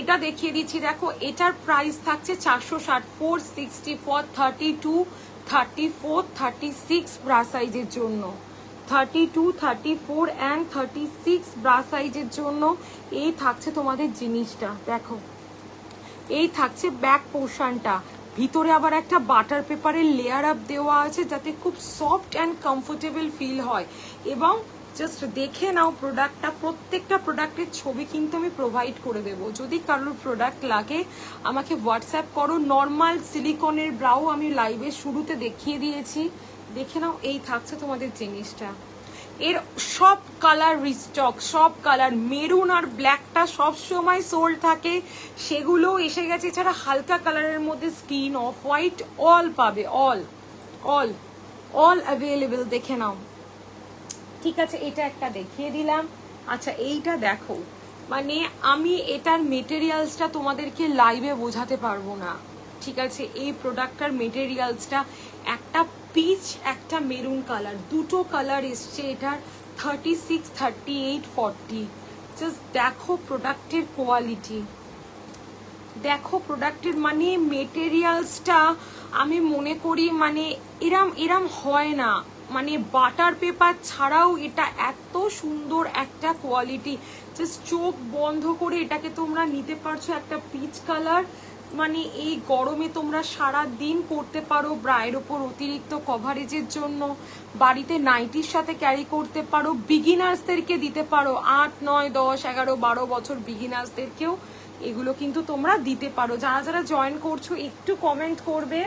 এটা দেখিয়ে দিচ্ছি দেখো, এটার প্রাইস থাকছে 460, 464, 32, 34, 36 ব্রা সাইজের জন্য, 32, 34 অ্যান্ড 36 ব্রা সাইজের জন্য এই থাকছে তোমাদের জিনিসটা। দেখো এই থাকছে ব্যাক পোর্শনটা, ভিতরে আবার একটা বাটার পেপারের লেয়ার আপ দেওয়া আছে যাতে খুব সফট অ্যান্ড কমফোর্টেবল ফিল হয়। এবং জাস্ট দেখে নাও প্রোডাক্টটা, প্রত্যেকটা প্রোডাক্টের ছবি কিন্তু আমি প্রোভাইড করে দেবো। যদি কারোর প্রোডাক্ট লাগে আমাকে হোয়াটসঅ্যাপ করো। নর্মাল সিলিকনের ব্রাও আমি লাইভের শুরুতে দেখিয়ে দিয়েছি, দেখে নাও। এই থাকছে তোমাদের জিনিসটা, এর সব কালার রিস্টক, সব কালার। মেরুন আর ব্ল্যাকটা সব সময় সোল্ড থাকে, সেগুলো এসে গেছে। এছাড়া হালকা কালারের মধ্যে স্কিন, অফ হোয়াইট, অল পাবে, অল অল অল অ্যাভেলেবেল, দেখে নাও। ঠিক আছে, এটা একটা দেখিয়ে দিলাম। আচ্ছা এইটা দেখো, মানে আমি এটার মেটেরিয়ালসটা তোমাদেরকে লাইভে বোঝাতে পারবো না। ঠিক আছে, এই প্রোডাক্টটার মেটেরিয়ালসটা একটা পিচ, একটা মেরুন কালার, দুটো কালার এসছে এটার, 36, 38, 40। জাস্ট দেখো প্রোডাক্টের কোয়ালিটি, দেখো প্রোডাক্টের মানে মেটেরিয়ালসটা আমি মনে করি মানে এরম হয় না। মানে বাটার পেপার ছাড়াও এটা এত সুন্দর একটা কোয়ালিটি, জাস্ট চোখ বন্ধ করে এটাকে তোমরা নিতে পারছো। একটা পিচ কালার, মানে এই গরমে তোমরা সারা দিন পরতে পারো, ব্রায়ের ওপর অতিরিক্ত কভারেজের জন্য, বাড়িতে নাইটির সাথে ক্যারি করতে পারো, বিগিনার্সদেরকে দিতে পারো, 8, 9, 10, 11, 12 বছর বিগিনার্সদেরকেও এগুলো কিন্তু তোমরা দিতে পারো। যারা যারা জয়েন করছো একটু কমেন্ট করবে,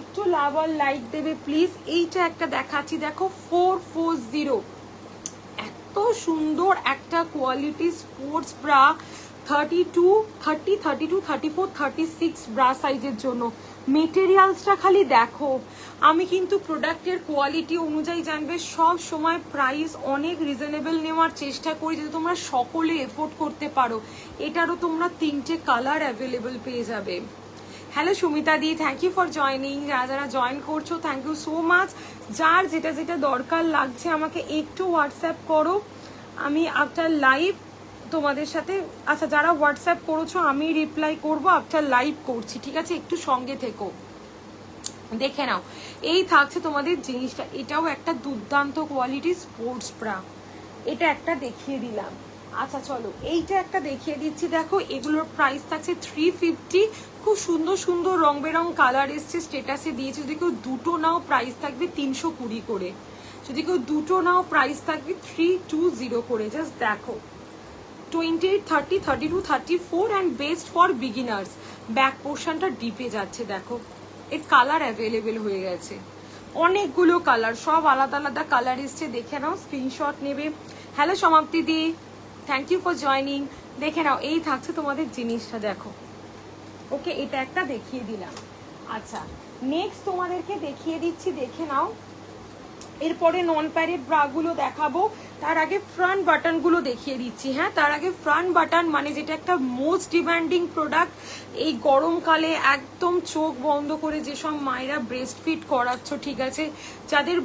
একটু লাভ আর লাইক দেবে প্লিজ। এইটা একটা দেখাচ্ছি দেখো, 440, এত সুন্দর একটা কোয়ালিটি স্পোর্টস ব্রা, 32, 30, 32, 34, 36 ব্রা সাইজের জন্য। মেটেরিয়ালসটা খালি দেখো। আমি কিন্তু প্রোডাক্টের কোয়ালিটি অনুযায়ী জানবে সব সময় প্রাইস অনেক রিজনেবল নেওয়ার চেষ্টা করি যাতে তোমরা সকলে এফোর্ড করতে পারো। এটারও তোমরা 3টে কালার অ্যাভেলেবল পেয়ে যাবে। হ্যালো সুমিতা দি, থ্যাংক ইউ ফর জয়নিং। যারা যারা জয়েন করছো থ্যাংক ইউ সো মাচ। যার যেটা যেটা দরকার লাগছে আমাকে একটু হোয়াটসঅ্যাপ করো, আমি আফটার লাইভ তোমাদের সাথে, আচ্ছা যারা হোয়াটসঅ্যাপ করেছো আমি রিপ্লাই করবো আফটার লাইভ করছি, ঠিক আছে? একটু সঙ্গে থেকো, দেখে নাও। এই থাকছে তোমাদের জিনিসটা, এটাও একটা দুর্দান্ত কোয়ালিটি স্পোর্টস ব্রা, এটা একটা দেখিয়ে দিলাম। আচ্ছা চলো এইটা একটা দেখিয়ে দিচ্ছি দেখো, এগুলোর প্রাইস থাকছে 350। খুব সুন্দর সুন্দর রং বেরং কালার এসছে, স্টেটাসে দিয়েছে। যদি কেউ দুটো নাও প্রাইস থাকবে 320 করে, যদি কেউ দুটো নাও প্রাইস থাকবে 320 করে। জাস্ট দেখো 28, 30, 32, 34 and best for beginners. Back পোর্শনটা ডিপে যাচ্ছে দেখো, এর কালার অ্যাভেলেবেল হয়ে গেছে, অনেকগুলো কালার, সব আলাদা আলাদা কালার এসছে, দেখে নাও, স্ক্রিনশট নেবে। হ্যালো সমাপ্তি দি, থ্যাংক ইউ ফর জয়নিং। দেখে নাও এই থাকছে তোমাদের জিনিসটা দেখো। ওকে, এটা একটা দেখিয়ে দিলাম। আচ্ছা নেক্সট তোমাদেরকে দেখিয়ে দিচ্ছি, দেখে নাও। এরপরে নন প্যারেড ব্রাগুলো দেখাবো, তার আগে ফ্রন্ট বাটনগুলো দেখিয়ে দিচ্ছি। হ্যাঁ, তার আগে ফ্রন্ট বাটন মানে যেটা একটা মোস্ট ডিমান্ডিং প্রোডাক্ট এই গরমকালে, একদম চোখ বন্ধ করে যেসব মায়েরা ব্রেস্ট ফিড করাচ্ছ, ঠিক আছে, যাদের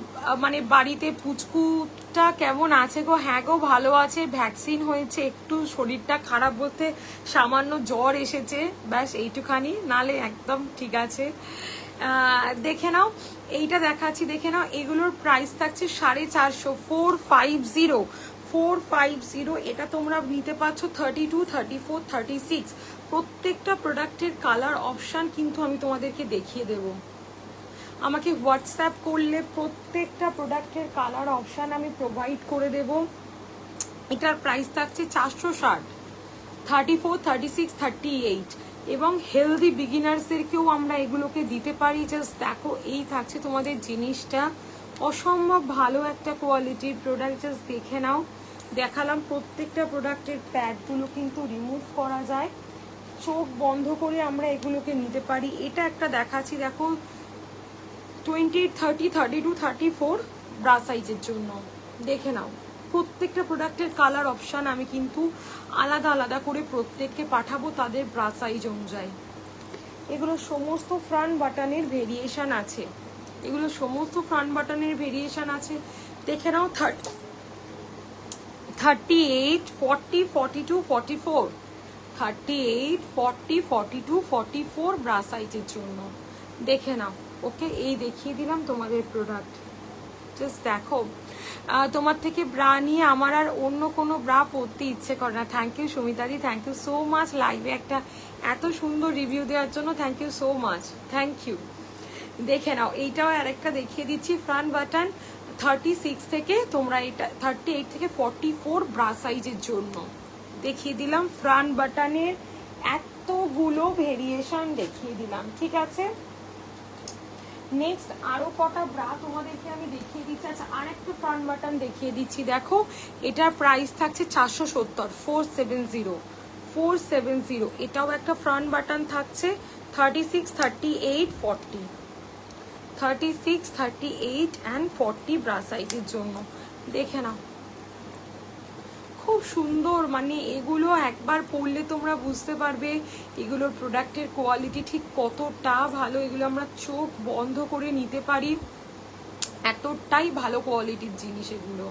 মানে বাড়িতে পুচকুটা কেমন আছে গো? হ্যাঁ গো ভালো আছে, ভ্যাকসিন হয়েছে, একটু শরীরটা খারাপ বলতে সামান্য জ্বর এসেছে, ব্যাস এইটুখানি, নালে একদম ঠিক আছে। দেখে নাও এইটা দেখাচ্ছি, দেখে নাও। এগুলোর প্রাইস থাকছে 450, 450, 450। এটা তোমরা নিতে পারছো 32, 34, 36। প্রত্যেকটা প্রোডাক্টের কালার অপশান কিন্তু আমি তোমাদেরকে দেখিয়ে দেব। আমাকে হোয়াটসঅ্যাপ করলে প্রত্যেকটা প্রোডাক্টের কালার অপশান আমি প্রোভাইড করে দেব। এটার প্রাইস থাকছে 460, 34, 36, 38। এবং হেলদি বিগিনার্সদেরকেও আমরা এগুলোকে দিতে পারি। জাস্ট দেখো এই থাকছে তোমাদের জিনিসটা, অসম্ভব ভালো একটা কোয়ালিটির প্রোডাক্ট। জাস্ট দেখে নাও, দেখালাম প্রত্যেকটা প্রোডাক্টের প্যাডগুলো কিন্তু রিমুভ করা যায়, চোখ বন্ধ করে আমরা এগুলোকে নিতে পারি। এটা একটা দেখাচ্ছি দেখো, 28, 30, 32, 34 ব্রা সাইজের জন্য। দেখে নাও প্রত্যেকটা প্রোডাক্টের কালার অপশান আমি কিন্তু আলাদা আলাদা করে প্রত্যেককে পাঠাবো তাদের ব্রা সাইজ অনুযায়ী। এগুলো সমস্ত ফ্রন্ট বাটনের ভেরিয়েশন আছে, এগুলো সমস্ত ফ্রন্ট বাটনের ভেরিয়েশন আছে। দেখে নাও 38, 40, 42, 44, 38, 40, 42, 44 ব্রা সাইজের জন্য দেখে নাও। ওকে, এই দেখিয়ে দিলাম তোমাদের প্রোডাক্ট। জাস্ট দেখো, তোমার থেকে ব্রা নিয়ে আমার আর অন্য কোনো ব্রা পরতে ইচ্ছে করে না। থ্যাংক ইউ সুমিতাদি, থ্যাংক ইউ সো মাচ লাইভে একটা এত সুন্দর রিভিউ দেওয়ার জন্য। Thank you so much, thank you. দেখে নাও, এইটাও আরেকটা দেখিয়ে দিচ্ছি। ফ্রন্ট বাটন 36 থেকে তোমরা এটা 38 থেকে 44 ব্রা সাইজের জন্য দেখিয়ে দিলাম। ফ্রন্ট বাটনের এতগুলো ভেরিয়েশন দেখিয়ে দিলাম, ঠিক আছে। নেক্সট আরো কটা ব্রা তোমাদেরকে আমি দেখিয়ে দিচ্ছি। আচ্ছা, আরেকটা ফ্রন্ট বাটন দেখিয়ে দিচ্ছি। দেখো, এটার প্রাইস থাকছে 470, 470, 470। এটাও একটা ফ্রন্ট বাটন থাকছে 36, 38, 40, 36, 38 and 40 ব্রা সাইজের জন্য দেখে নাও। খুব সুন্দর, মানে এগুলো একবার পরলে তোমরা বুঝতে পারবে এগুলোর প্রোডাক্টের কোয়ালিটি ঠিক কতটা ভালো। এগুলো আমরা চোখ বন্ধ করে নিতে পারি, এতটাই ভালো কোয়ালিটির জিনিস এগুলো,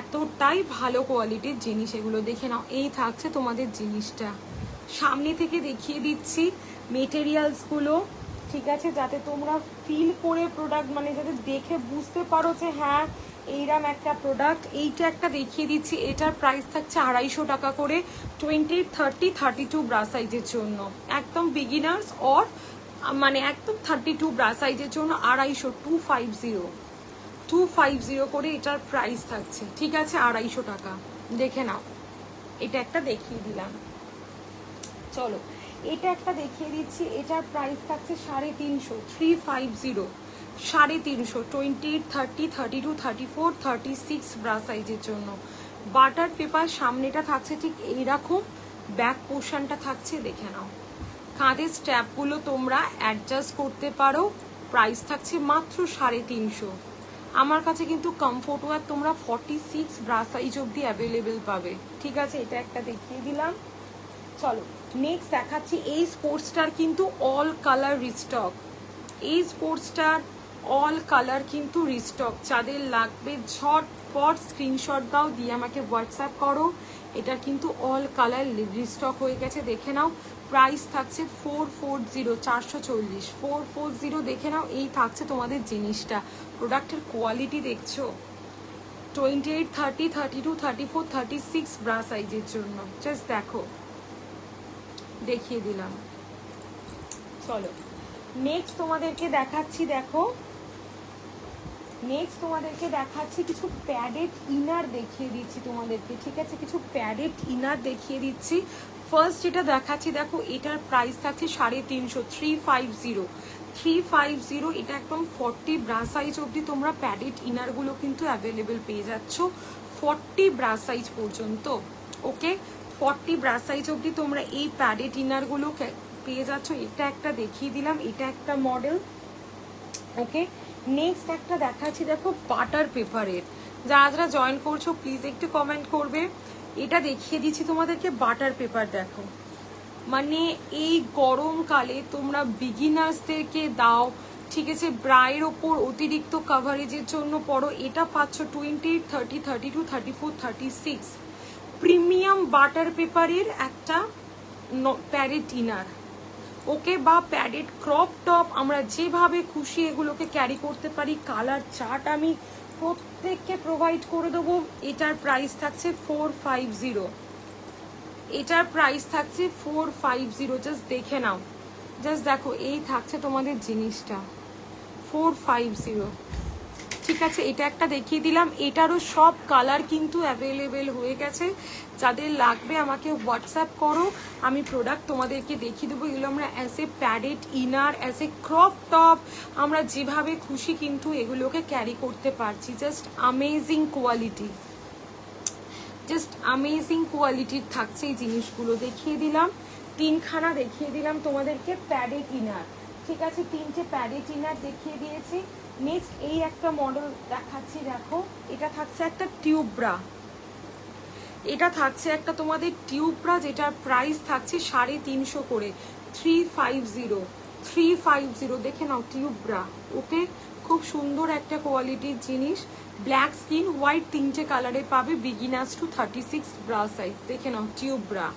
এতটাই ভালো কোয়ালিটির জিনিস এগুলো। দেখে নাও, এই থাকছে তোমাদের জিনিসটা। সামনে থেকে দেখিয়ে দিচ্ছি মেটেরিয়ালসগুলো, ঠিক আছে, যাতে তোমরা ফিল করে প্রোডাক্ট, মানে যাতে দেখে বুঝতে পারো যে হ্যাঁ এইরকম একটা প্রোডাক্ট। এইটা একটা দেখিয়ে দিচ্ছি, এটার প্রাইস থাকছে 250 টাকা করে, 20, 30, 32 ব্রা সাইজের জন্য, একদম বিগিনার্স অর মানে একদম 32 ব্রা সাইজের জন্য 250, 250, 250 করে এটার প্রাইস থাকছে, ঠিক আছে, 250 টাকা। দেখে নাও, এটা একটা দেখিয়ে দিলাম। চলো, এটা একটা দেখিয়ে দিচ্ছি, এটার প্রাইস থাকছে 350, 350, 350, 20, 30, 32, 34, 36 ব্রা সাইজের জন্য। বাটার পেপার সামনেটা থাকছে ঠিক এইরকম, ব্যাক পোর্শনটা থাকছে দেখে নাও। কাঁধের স্ট্র্যাপগুলো তোমরা অ্যাডজাস্ট করতে পারো, প্রাইস থাকছে মাত্র 350। আমার কাছে কিন্তু কমফোর্ট ওয়্যার তোমরা 46 ব্রা সাইজ অবধি অ্যাভেলেবেল পাবে, ঠিক আছে। এটা একটা দেখিয়ে দিলাম। চলো, নেক্সট দেখাচ্ছি এই স্পোর্টসটার কিন্তু অল কালার রিস্টক। এই স্পোর্টসটার অল কালার কিন্তু রিস্টক, যাদের লাগবে ঝটপট স্ক্রিনশট দাও, দিয়ে আমাকে হোয়াটসঅ্যাপ করো। এটা কিন্তু অল কালার রিস্টক হয়ে গেছে, দেখে নাও। প্রাইস থাকছে 440, 440, 440 দেখে নাও। এই থাকছে তোমাদের জিনিসটা। প্রোডাক্টের কোয়ালিটি দেখছো, 28, 30, 32, 34, 36 ব্রা সাইজের জন্য। জাস্ট দেখো, দেখিয়ে দিলাম। চলো, নেক্সট তোমাদেরকে দেখাচ্ছি। দেখো, নেক্সট তোমাদেরকে দেখাচ্ছি কিছু প্যাডেড ইনার দেখিয়ে দিচ্ছি তোমাদেরকে, ঠিক আছে, কিছু প্যাডেড ইনার দেখিয়ে দিচ্ছি। ফার্স্ট যেটা দেখাচ্ছি, দেখো, এটার প্রাইস থাকছে 350, 350, 350। এটা একদম 40 ব্রা সাইজ অবধি তোমরা প্যাডেড ইনারগুলো কিন্তু অ্যাভেলেবেল পেয়ে যাচ্ছ, 40 ব্রা সাইজ পর্যন্ত। ওকে, 40 ব্রা সাইজ অবধি তোমরা এই প্যাডেড ইনারগুলো পেয়ে যাচ্ছ। এটা একটা দেখিয়ে দিলাম, এটা একটা মডেল। ওকে, নেক্সট একটা দেখাচ্ছি, দেখো, বাটার পেপারের। যারা যারা জয়েন করছো প্লিজ একটু কমেন্ট করবে। এটা দেখিয়ে দিচ্ছি তোমাদেরকে, বাটার পেপার। দেখো, মানে এই গরমকালে তোমরা বিগিনার্সদেরকে দাও, ঠিক আছে, ব্রায়ের ওপর অতিরিক্ত কাভারেজের জন্য পড়ো। এটা পাচ্ছ 20, 30, 32, 34, 36 প্রিমিয়াম বাটার পেপারের একটা প্যাডেড ইনার। ওকে, বা প্যাডেড ক্রপ টপ, আমরা যেভাবে খুশি এগুলোকে ক্যারি করতে পারি। কালার চার্ট আমি প্রত্যেককে প্রোভাইড করে দেবো। এটার প্রাইস থাকছে 450, এটার প্রাইস থাকছে 450। জাস্ট দেখে নাও, জাস্ট দেখো, এই থাকছে তোমাদের জিনিসটা 450, ঠিক আছে। এটা একটা দেখিয়ে দিলাম, এটারও সব কালার কিন্তু অ্যাভেলেবেল হয়ে গেছে। যাদের লাগবে আমাকে হোয়াটসঅ্যাপ করো, আমি প্রোডাক্ট তোমাদেরকে দেখিয়ে দেবো। এগুলো আমরা as a padded inner, as a crop top, আমরা যেভাবে খুশি কিন্তু এগুলোকে ক্যারি করতে পারছি। Just amazing quality, just amazing কোয়ালিটির থাকছে এই জিনিসগুলো। দেখিয়ে দিলাম, 3খানা দেখিয়ে দিলাম তোমাদেরকে প্যাডেড ইনার, ঠিক আছে, 3টে প্যাডেড ইনার দেখিয়ে দিয়েছি। নেক্সট এই একটা মডেল দেখাচ্ছি। দেখো, এটা থাকছে একটা টিউব ব্রা, এটা থাকছে একটা তোমাদের টিউব ব্রা, যেটার প্রাইস থাকছে 350 করে, 350, 350 দেখে নাও টিউব ব্রা। ওকে, খুব সুন্দর একটা কোয়ালিটির জিনিস, ব্ল্যাক স্কিন হোয়াইট তিনটে কালারে পাবে, বিগিনার্স টু 36 ব্রা সাইজ। দেখে নাও টিউব ব্রা,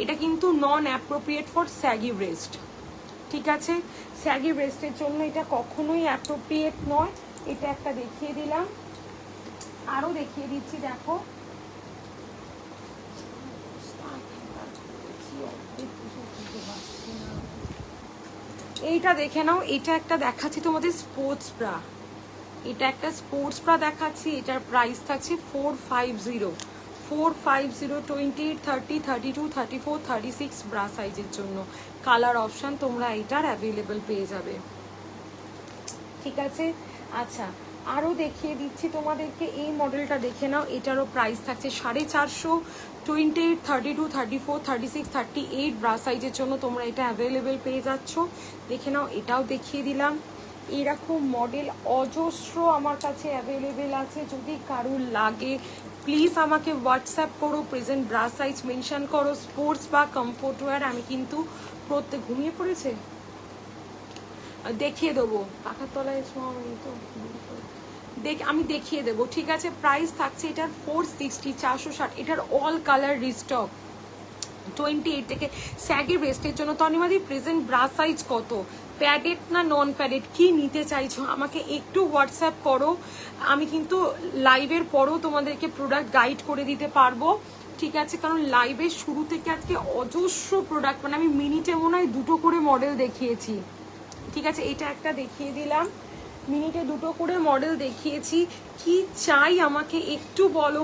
এটা কিন্তু নন অ্যাপ্রোপ্রিয়েট ফর স্যাগি ব্রেস্ট, ঠিক আছে? স্যাগি ব্রেস্টের জন্য এটা কখনোই অ্যাপ্রোপ্রিয়েট নয়। এটা একটা দেখিয়ে দিলাম, আরো দেখিয়ে দিচ্ছি দেখো। এইটা দেখে নাও, এটা একটা দেখাচ্ছি তোমাদের স্পোর্টস ব্রা, এটা একটা স্পোর্টস ব্রা দেখাচ্ছি, এটার প্রাইস থাকছে 450 28, 30, 32, 34, 36 ব্রা সাইজের জন্য। কালার অপশন তোমরা এটার অ্যাভেলেবল পেয়ে যাবে, ঠিক আছে? আচ্ছা আরও দেখিয়ে দিচ্ছি তোমাদেরকে, এই মডেলটা দেখে নাও, এটারও প্রাইস থাকছে 450, 28, 32, 34, 36, 38 ব্রা সাইজের জন্য তোমরা এটা অ্যাভেলেবেল পেয়ে যাচ্ছ। দেখে নাও, এটাও দেখিয়ে দিলাম। এরকম মডেল অজস্র আমার কাছে অ্যাভেলেবেল আছে, যদি কারুর লাগে প্লিজ আমাকে হোয়াটসঅ্যাপ করো, প্রেজেন্ট ব্রা সাইজ মেনশন করো, স্পোর্টস বা কমফোর্ট ওয়্যার। আমি কিন্তু প্রত্যেক ঘুমিয়ে পড়েছে দেখিয়ে দেবো, পাখার তলায় তো আমি দেখিয়ে দেবো, ঠিক আছে? প্রাইস থাকছে এটার 460, 460। এটার অল কালার রিস্টক 28 থেকে স্যাগি ব্রেস্টের জন্য। তনিমাদি প্রেজেন্ট ব্রা সাইজ কত, প্যাডেড না নন প্যাডেড, কি নিতে চাইছো আমাকে একটু হোয়াটসঅ্যাপ করো। আমি কিন্তু লাইভের পরও তোমাদেরকে প্রোডাক্ট গাইড করে দিতে পারবো, ঠিক আছে? কারণ লাইভের শুরু থেকে আজকে অজস্র প্রোডাক্ট, মানে আমি মিনিটে মনে হয় 2টো করে মডেল দেখিয়েছি, ঠিক আছে? এটা একটা দেখিয়ে দিলাম, মিনিটে 2টো করে মডেল দেখিয়েছি। কি চাই আমাকে একটু বলো,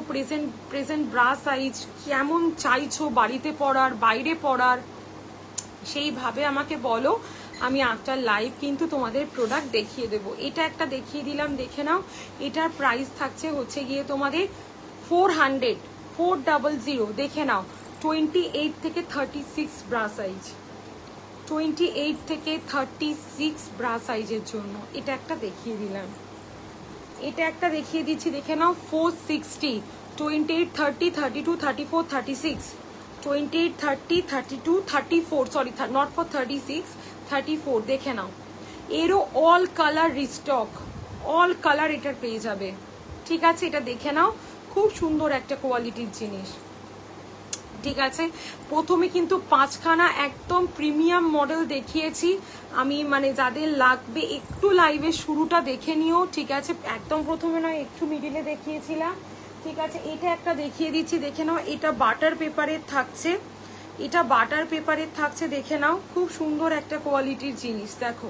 প্রেজেন্ট ব্রা সাইজ কেমন চাইছো, বাড়িতে পরার বাইরে পরার, সেইভাবে আমাকে বলো। আমি আফটার লাইভ কিন্তু তোমাদের প্রোডাক্ট দেখিয়ে দেবো। এটা একটা দেখিয়ে দিলাম, দেখে নাও। এটার প্রাইস থাকছে হচ্ছে গিয়ে তোমাদের 400, দেখে নাও। 28 থেকে 36 ব্রা সাইজ, 28 থেকে 36 ব্রা সাইজের জন্য এটা একটা দেখিয়ে দিলাম। এটা একটা দেখিয়ে দিচ্ছি, দেখে নাও। 460, 28, 30, 32, 34, 36, 28, 30, 32, 34, সরি নট ফর 36, 34, দেখে নাও। এরও all colour restock, all colour এটার পেয়ে যাবে, ঠিক আছে? এটা দেখে নাও, খুব সুন্দর একটা কোয়ালিটির জিনিস, ঠিক আছে? প্রথমে কিন্তু 5খানা একদম প্রিমিয়াম মডেল দেখিয়েছি আমি, মানে যাদের লাগবে একটু লাইভের শুরুটা দেখে নিও, ঠিক আছে? একদম প্রথমে নয়, একটু মিডিলে দেখিয়েছিলাম, ঠিক আছে? এটা একটা দেখিয়ে দিচ্ছি, দেখে নাও। এটা বাটার পেপারের থাকছে, এটা বাটার পেপারের থাকছে, দেখে নাও। খুব সুন্দর একটা কোয়ালিটির জিনিস, দেখো।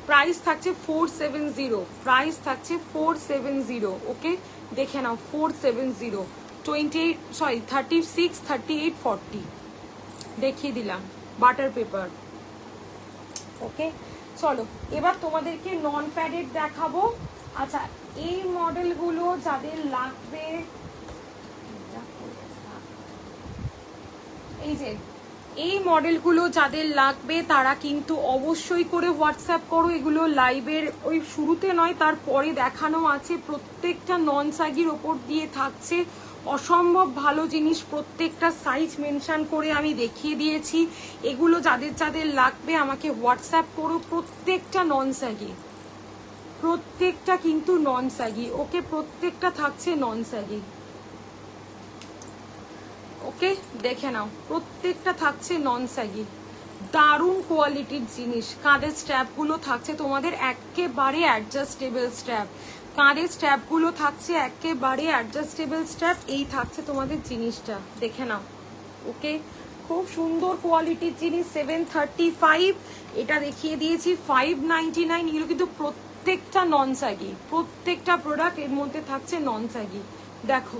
প্রাইস থাকছে 470, প্রাইস থাকছে 470, ওকে? দেখে নাও 470, 28, সরি 36, 38, 40 দেখিয়ে দিলাম, বাটার পেপার, ওকে? চলো এবার তোমাদেরকে নন প্যাডেড দেখাবো। আচ্ছা এই মডেলগুলো যাদের লাগবে, এই যে এই মডেলগুলো যাদের লাগবে তারা কিন্তু অবশ্যই করে হোয়াটসঅ্যাপ করো। এগুলো লাইভের ওই শুরুতে নয়, তারপরে দেখানো আছে। প্রত্যেকটা নন স্যাগির ওপর দিয়ে থাকছে অসম্ভব ভালো জিনিস, প্রত্যেকটা সাইজ মেনশন করে আমি দেখিয়ে দিয়েছি। এগুলো যাদের যাদের লাগবে আমাকে হোয়াটসঅ্যাপ করো। প্রত্যেকটা নন স্যাগি, প্রত্যেকটা কিন্তু নন স্যাগি, ওকে? প্রত্যেকটা থাকছে নন স্যাগি, ওকে? দেখে নাও, প্রত্যেকটা থাকছে নন স্যাগি, দারুণ কোয়ালিটির জিনিস। কাঁধের স্ট্র্যাপগুলো থাকছে তোমাদের একেবারে অ্যাডজাস্টেবল স্ট্র্যাপ, কাঁধের স্ট্র্যাপগুলো থাকছে একেবারে অ্যাডজাস্টেবল স্ট্র্যাপ। এই থাকছে তোমাদের জিনিসটা, দেখে নাও, ওকে? খুব সুন্দর কোয়ালিটির জিনিস। 735, এটা দেখিয়ে দিয়েছি 599। এগুলো কিন্তু প্রত্যেকটা নন স্যাগি, প্রত্যেকটা প্রোডাক্ট এর মধ্যে থাকছে নন স্যাগি, দেখো,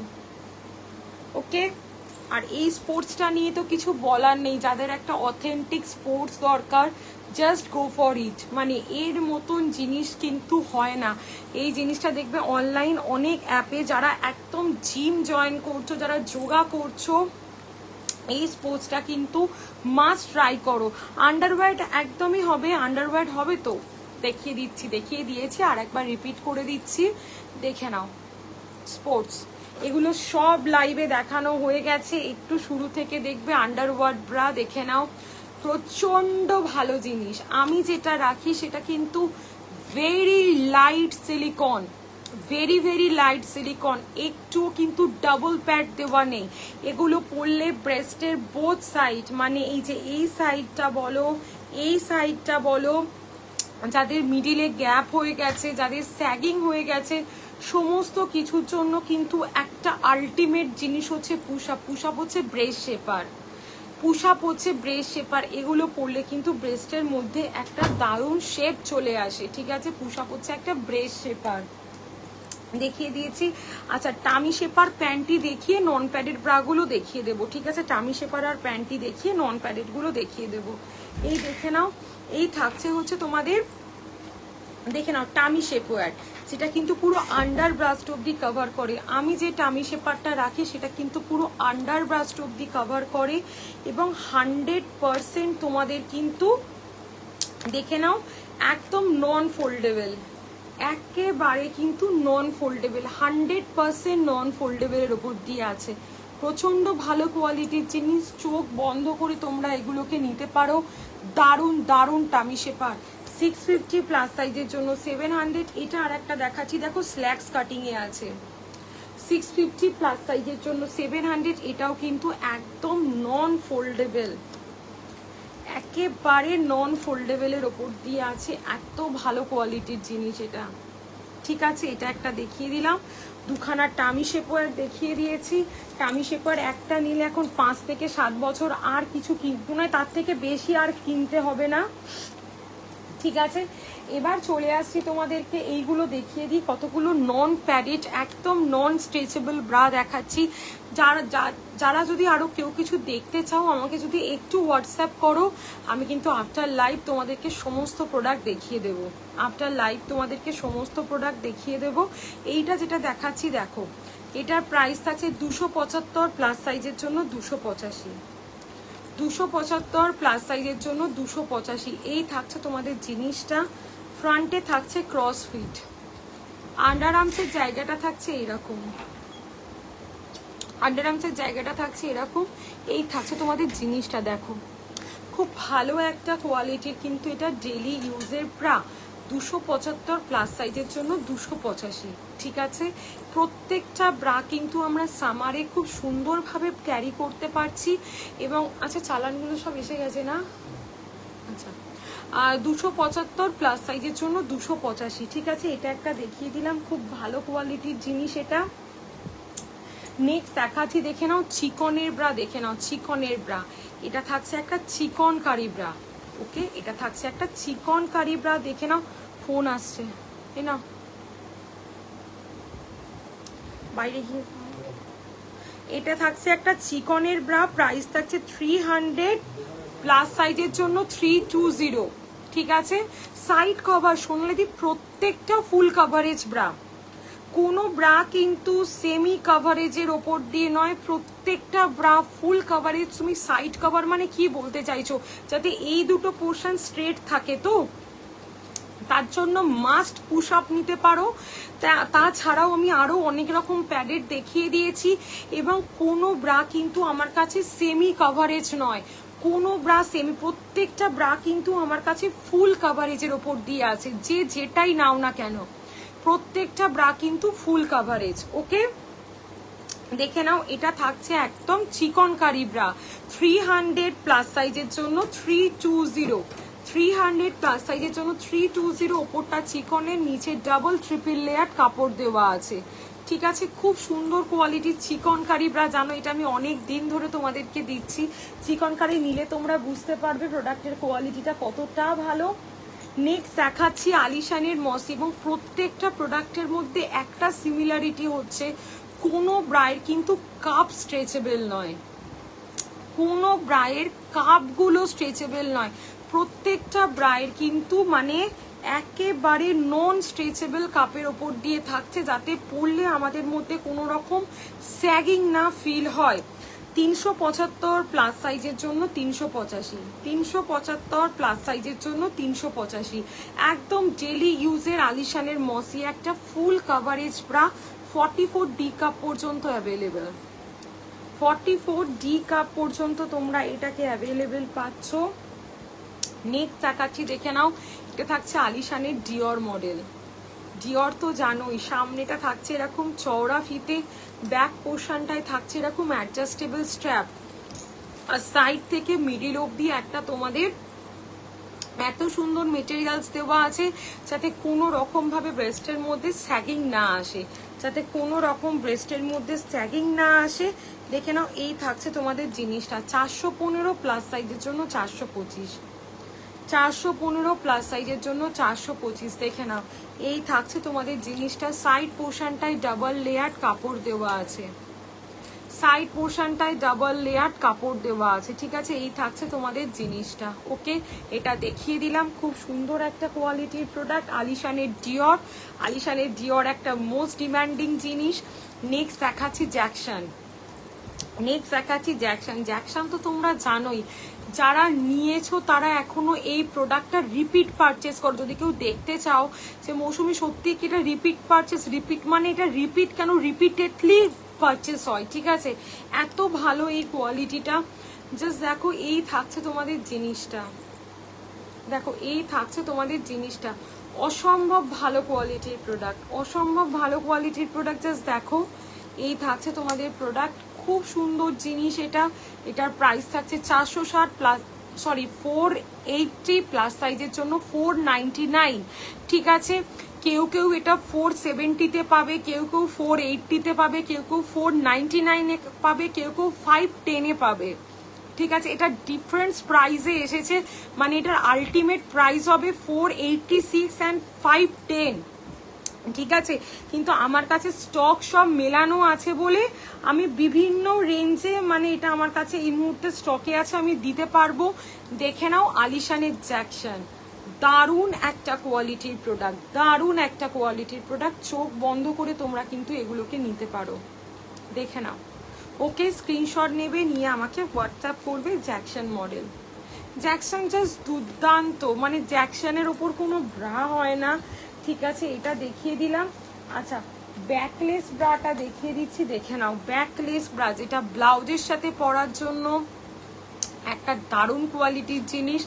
ওকে? আর এই স্পোর্টসটা নিয়ে তো কিছু বলার নেই, যাদের একটা অথেন্টিক স্পোর্টস দরকার জাস্ট গো ফর ইট, মানে এর মতন জিনিস কিন্তু হয় না। এই জিনিসটা দেখবে অনলাইন অনেক অ্যাপে, যারা একদম জিম জয়েন করছো, যারা যোগা করছো, এই স্পোর্টসটা কিন্তু মাস্ট ট্রাই করো। আন্ডারওয়্যার একদমই হবে, আন্ডারওয়্যার হবে তো দেখিয়ে দিচ্ছি, দেখিয়ে দিয়েছি, আর একবার রিপিট করে দিচ্ছি, দেখে নাও। স্পোর্টস এগুলো সব লাইভে দেখানো হয়ে গেছে, একটু শুরু থেকে দেখবে। আন্ডারওয়ার্ড ব্রা দেখে নাও, প্রচন্ড ভালো জিনিস। আমি যেটা রাখি সেটা কিন্তু very light silicone, very very light silicone, একটুও কিন্তু ডাবল প্যাড দেওয়া নেই। এগুলো পরলে ব্রেস্টের বোথ সাইড, মানে এই যে এই সাইডটা বলো, এই সাইডটা বলো, যাদের মিডিলে গ্যাপ হয়ে গেছে, যাদের স্যাগিং হয়ে গেছে, সমস্ত কিছুর জন্য কিন্তু একটা আলটিমেট জিনিস হচ্ছে পুশ আপ। পুশ আপ হচ্ছে ব্রেস্ট শেপার, পুশ আপ হচ্ছে ব্রেস্ট শেপার। এগুলো পরলে কিন্তু ব্রেস্টের মধ্যে একটা দারুণ শেপ চলে আসে, ঠিক আছে? পুশ আপ হচ্ছে একটা ব্রেস্ট শেপার, দেখিয়ে দিয়েছি। আচ্ছা, টামি শেপার প্যান্টি দেখিয়ে নন প্যাডেড ব্রাগুলো দেখিয়ে দেবো, ঠিক আছে? টামি শেপার আর প্যান্টি দেখিয়ে নন প্যাডেড গুলো দেখিয়ে দেবো। এই দেখে নাও, এই থাকছে হচ্ছে তোমাদের, দেখে নাও টামি শেপার, যেটা কিন্তু পুরো আন্ডার ব্রাস্ট অব্দি কভার করে। আমি যে টামি শেপারটা রাখি সেটা কিন্তু পুরো আন্ডার ব্রাস্ট অব্দি কভার করে এবং 100% তোমাদের কিন্তু দেখে নাও একদম নন ফোল্ডেবল, একেবারে কিন্তু নন ফোল্ডেবল, 100% নন ফোল্ডেবলের ওপর দিয়ে আছে। প্রচন্ড ভালো কোয়ালিটির জিনিস, চোখ বন্ধ করে তোমরা এগুলোকে নিতে পারো। দারুণ দারুণ টামি শেপার, 650 প্লাস সাইজের জন্য 700। এটা আর একটা দেখাচ্ছি, দেখো স্ল্যাক্স কাটিং এ আছে, 650 প্লাস সাইজের জন্য 700। এটাও কিন্তু একদম নন ফোল্ডেবল, একেবারে নন ফোল্ডেবলের ওপর দিয়ে আছে, এত ভালো কোয়ালিটির জিনিস এটা, ঠিক আছে? এটা একটা দেখিয়ে দিলাম, দুখানা টামি শেপার দেখিয়ে দিয়েছি। টামি শেপার একটা নিলে এখন 5 থেকে 7 বছর আর কিছু কিনতে নয়, তার থেকে বেশি আর কিনতে হবে না, ঠিক আছে? এবার চলে আসছি তোমাদেরকে এইগুলো দেখিয়ে দিই, কতগুলো নন প্যাডেড একদম নন স্ট্রেচেবল ব্রা দেখাচ্ছি। যারা যদি আরো কেউ কিছু দেখতে চাও আমাকে যদি একটু হোয়াটসঅ্যাপ করো, আমি কিন্তু আফটার লাইভ তোমাদেরকে সমস্ত প্রোডাক্ট দেখিয়ে দেবো, আফটার লাইভ তোমাদেরকে সমস্ত প্রোডাক্ট দেখিয়ে দেবো। এইটা যেটা দেখাচ্ছি দেখো, এটার প্রাইস আছে 275 প্লাস সাইজের জন্য 285, 275 প্লাস সাইজের জন্য 285। এই থাকছে তোমাদের জিনিসটা, ফ্রন্টে থাকছে ক্রস ফিট, আন্ডার আর্মসের জায়গাটা থাকছে এরকম, আন্ডার আর্মসের জায়গাটা থাকছে এরকম। এই থাকছে তোমাদের জিনিসটা, দেখো খুব ভালো একটা কোয়ালিটির, কিন্তু এটা ডেইলি ইউজের ব্রা। 275 প্লাস সাইজের জন্য 285, ঠিক আছে? প্রত্যেকটা ব্রা কিন্তু আমরা সামারে খুব সুন্দরভাবে ক্যারি করতে পারছি এবং আচ্ছা চালানগুলো সব এসে গেছে না? আচ্ছা, আর 275 প্লাস সাইজের জন্য 285, ঠিক আছে? এটা একটা দেখিয়ে দিলাম, খুব ভালো কোয়ালিটির জিনিস এটা। নেক্সট দেখাচ্ছি, দেখে নাও চিকনের ব্রা, দেখে নাও চিকনের ব্রা, এটা থাকছে একটা চিকন কারি ব্রা, ওকে? এটা থাকছে একটা চিকন কারি ব্রা, দেখে নাও। ফোন আসছে, এ নাও বাইরে গিয়ে। এটা থাকছে একটা চিকনের ব্রা, প্রাইস থাকছে 300 প্লাস সাইজের জন্য 320, ঠিক আছে? সাইড কভার সোনালিদি প্রত্যেকটা ফুল কভারেজ ব্রা, কোনো ব্রা কিন্তু সেমি কভারেজের ওপর দিয়ে নয়, প্রত্যেকটা ব্রা ফুল কভারেজ। তুমি সাইড কভার মানে কি বলতে চাইছো? যাতে এই দুটো পোর্শন স্ট্রেট থাকে, তো তার জন্য মাস্ট পুশ আপ নিতে পারো। তাছাড়াও আমি আরো অনেক রকম প্যাডেড দেখিয়ে দিয়েছি এবং কোনো ব্রা কিন্তু আমার কাছে সেমি কভারেজ নয়, কোনো ব্রা সেমি, প্রত্যেকটা ব্রা কিন্তু আমার কাছে ফুল কভারেজের ওপর দিয়ে আছে, যে যেটাই নাও না কেন প্রত্যেকটা ব্রা কিন্তু ফুল কভারেজ, ওকে? দেখে নাও, এটা থাকছে একদম চিকন কারি ব্রা, 300 প্লাস সাইজের জন্য 320, 300 প্লাস সাইজের জন্য 320। ওপরটা চিকনের, নিচে ডাবল ট্রিপল লেয়ার কাপড় দেওয়া আছে, ঠিক আছে? খুব সুন্দর কোয়ালিটির চিকন কারি ব্রা। জানো এটা আমি অনেক দিন ধরে তোমাদেরকে দিচ্ছি, চিকন কারি নিলে তোমরা বুঝতে পারবে প্রোডাক্টের কোয়ালিটিটা কতটা ভালো। নেক্সট দেখাচ্ছি আলিশানের মস, এবং প্রত্যেকটা প্রোডাক্টের মধ্যে একটা সিমিলারিটি হচ্ছে কোনো ব্রায়ের কিন্তু কাপ স্ট্রেচেবল নয়, কোনো ব্রায়ের কাপগুলো স্ট্রেচেবল নয়, প্রত্যেকটা ব্রায়ের কিন্তু মানে একেবারে নন স্ট্রেচেবল কাপের ওপর দিয়ে থাকছে, যাতে পরলে আমাদের মধ্যে কোনো রকম স্যাগিং না ফিল হয়। 375 প্লাস সাইজের জন্য 385, 375 প্লাস সাইজের জন্য 385। একদম ডেলি ইউজের আলিশানের মসি একটা full coverage bra, 44 D cup পর্যন্ত অ্যাভেলেবেল, 44 ডি কাপ পর্যন্ত তোমরা এটাকে অ্যাভেলেবেল পাচ্ছ। নেক্সট দেখাচ্ছি, দেখে নাও এটা থাকছে আলিশানের ডিওর মডেল। ডিওর তো জানোই, সামনেটা থাকছে এরকম চওড়া ফিতে, ব্যাক পোর্শনটায় থাকছে এরকম অ্যাডজাস্টেবল স্ট্র্যাপ, আর সাইড থেকে মিডিল অবধি একটা তোমাদের এত সুন্দর মেটেরিয়ালস দেওয়া আছে যাতে কোনো রকম ভাবে ব্রেস্টের মধ্যে স্যাগিং না আসে, যাতে কোনো রকম ব্রেস্টের মধ্যে স্যাগিং না আসে। দেখে নাও, এই থাকছে তোমাদের জিনিসটা 415 প্লাস সাইজের জন্য 425, 415 প্লাস সাইজের জন্য 425। দেখে নাও, এই থাকছে তোমাদের জিনিসটা। সাইড পোর্শনটায় ডাবল লেয়ার কাপড় দেওয়া আছে, সাইড পোর্শনটায় ডাবল লেয়ার কাপড় দেওয়া আছে, ঠিক আছে। এই থাকছে তোমাদের জিনিসটা। ওকে, এটা দেখিয়ে দিলাম, খুব সুন্দর একটা কোয়ালিটির প্রোডাক্ট, আলিশানের ডিওর। আলিশানের ডিওর একটা মোস্ট ডিমান্ডিং জিনিস। নেক্সট দেখাচ্ছি জ্যাকসন। নেক্সট দেখাচ্ছি জ্যাকসন। জ্যাকসন তো তোমরা জানোই, যারা নিয়েছো তারা এখনো এই প্রোডাক্টটা রিপিট পারচেস করো। যদি কেউ দেখতে চাও যে মৌসুমি সত্যি কি এটা রিপিট পারচেস, রিপিট মানে এটা রিপিট কেন, রিপিটেডলি পারচেস হয়, ঠিক আছে। এত ভালো এই কোয়ালিটিটা। জাস্ট দেখো, এই থাকছে তোমাদের জিনিসটা, দেখো এই থাকছে তোমাদের জিনিসটা। অসম্ভব ভালো কোয়ালিটির প্রোডাক্ট, অসম্ভব ভালো কোয়ালিটির প্রোডাক্ট। জাস্ট দেখো, এই থাকছে তোমাদের প্রোডাক্ট, খুব সুন্দর জিনিস এটা। এটার প্রাইস থাকছে 460 প্লাস, সরি 480 প্লাস সাইজের জন্য 499, ঠিক আছে। কেউ কেউ এটা 470-তে পাবে, কেউ কেউ 480-তে পাবে, কেউ কেউ 499-এ পাবে, কেউ কেউ 510-এ পাবে, ঠিক আছে। এটা ডিফারেন্স প্রাইসে এসেছে, মানে এটার আলটিমেট প্রাইস হবে 486 অ্যান্ড 510, ঠিক আছে। কিন্তু আমার কাছে স্টক সব মেলানো আছে বলে আমি বিভিন্ন রেঞ্জে, মানে এটা আমার কাছে এই মুহূর্তে স্টকে আছে, আমি দিতে পারবো। দেখে নাও, আলিশানের জ্যাকসন, দারুণ একটা কোয়ালিটির প্রোডাক্ট, দারুণ একটা কোয়ালিটির প্রোডাক্ট। চোখ বন্ধ করে তোমরা কিন্তু এগুলোকে নিতে পারো, দেখে নাও। ওকে, স্ক্রিনশট নেবে, নিয়ে আমাকে হোয়াটসঅ্যাপ করবে। জ্যাকসন মডেল, জ্যাকসন জাস্ট দুর্দান্ত, মানে জ্যাকসনের ওপর কোনো ব্রা হয় না, ঠিক আছে। এটা দেখিয়ে দিলাম। আচ্ছা, ব্যাকলেস ব্রাটা দেখিয়ে দিচ্ছি, দেখে নাও। ব্যাকলেস ব্রা যেটা ব্লাউজের সাথে পরার জন্য একটা দারুণ কোয়ালিটির জিনিস,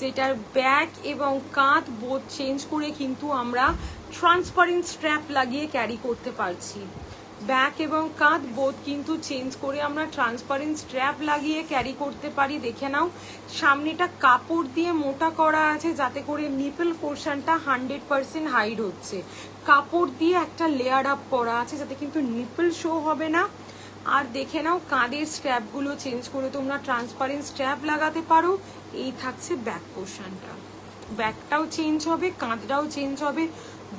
যেটার ব্যাক এবং কাঁধ বোথ চেঞ্জ করে কিন্তু আমরা ট্রান্সপারেন্ট স্ট্র্যাপ লাগিয়ে ক্যারি করতে পারছি। ব্যাক এবং কাঁধ বোথ কিন্তু চেঞ্জ করে আমরা ট্রান্সপারেন্ট স্ট্র্যাপ লাগিয়ে ক্যারি করতে পারি। দেখে নাও, সামনেটা কাপড় দিয়ে মোটা করা আছে যাতে করে নিপল পোর্শনটা 100% হাইড হচ্ছে। কাপড় দিয়ে একটা লেয়ার আপ করা আছে যাতে কিন্তু নিপল শো হবে না। আর দেখে নাও, কাঁধের স্ট্র্যাপগুলো চেঞ্জ করে তোমরা ট্রান্সপারেন্ট স্ট্র্যাপ লাগাতে পারো। এই থাকছে ব্যাক পোর্শনটা, ব্যাকটাও চেঞ্জ হবে, কাঁধটাও চেঞ্জ হবে,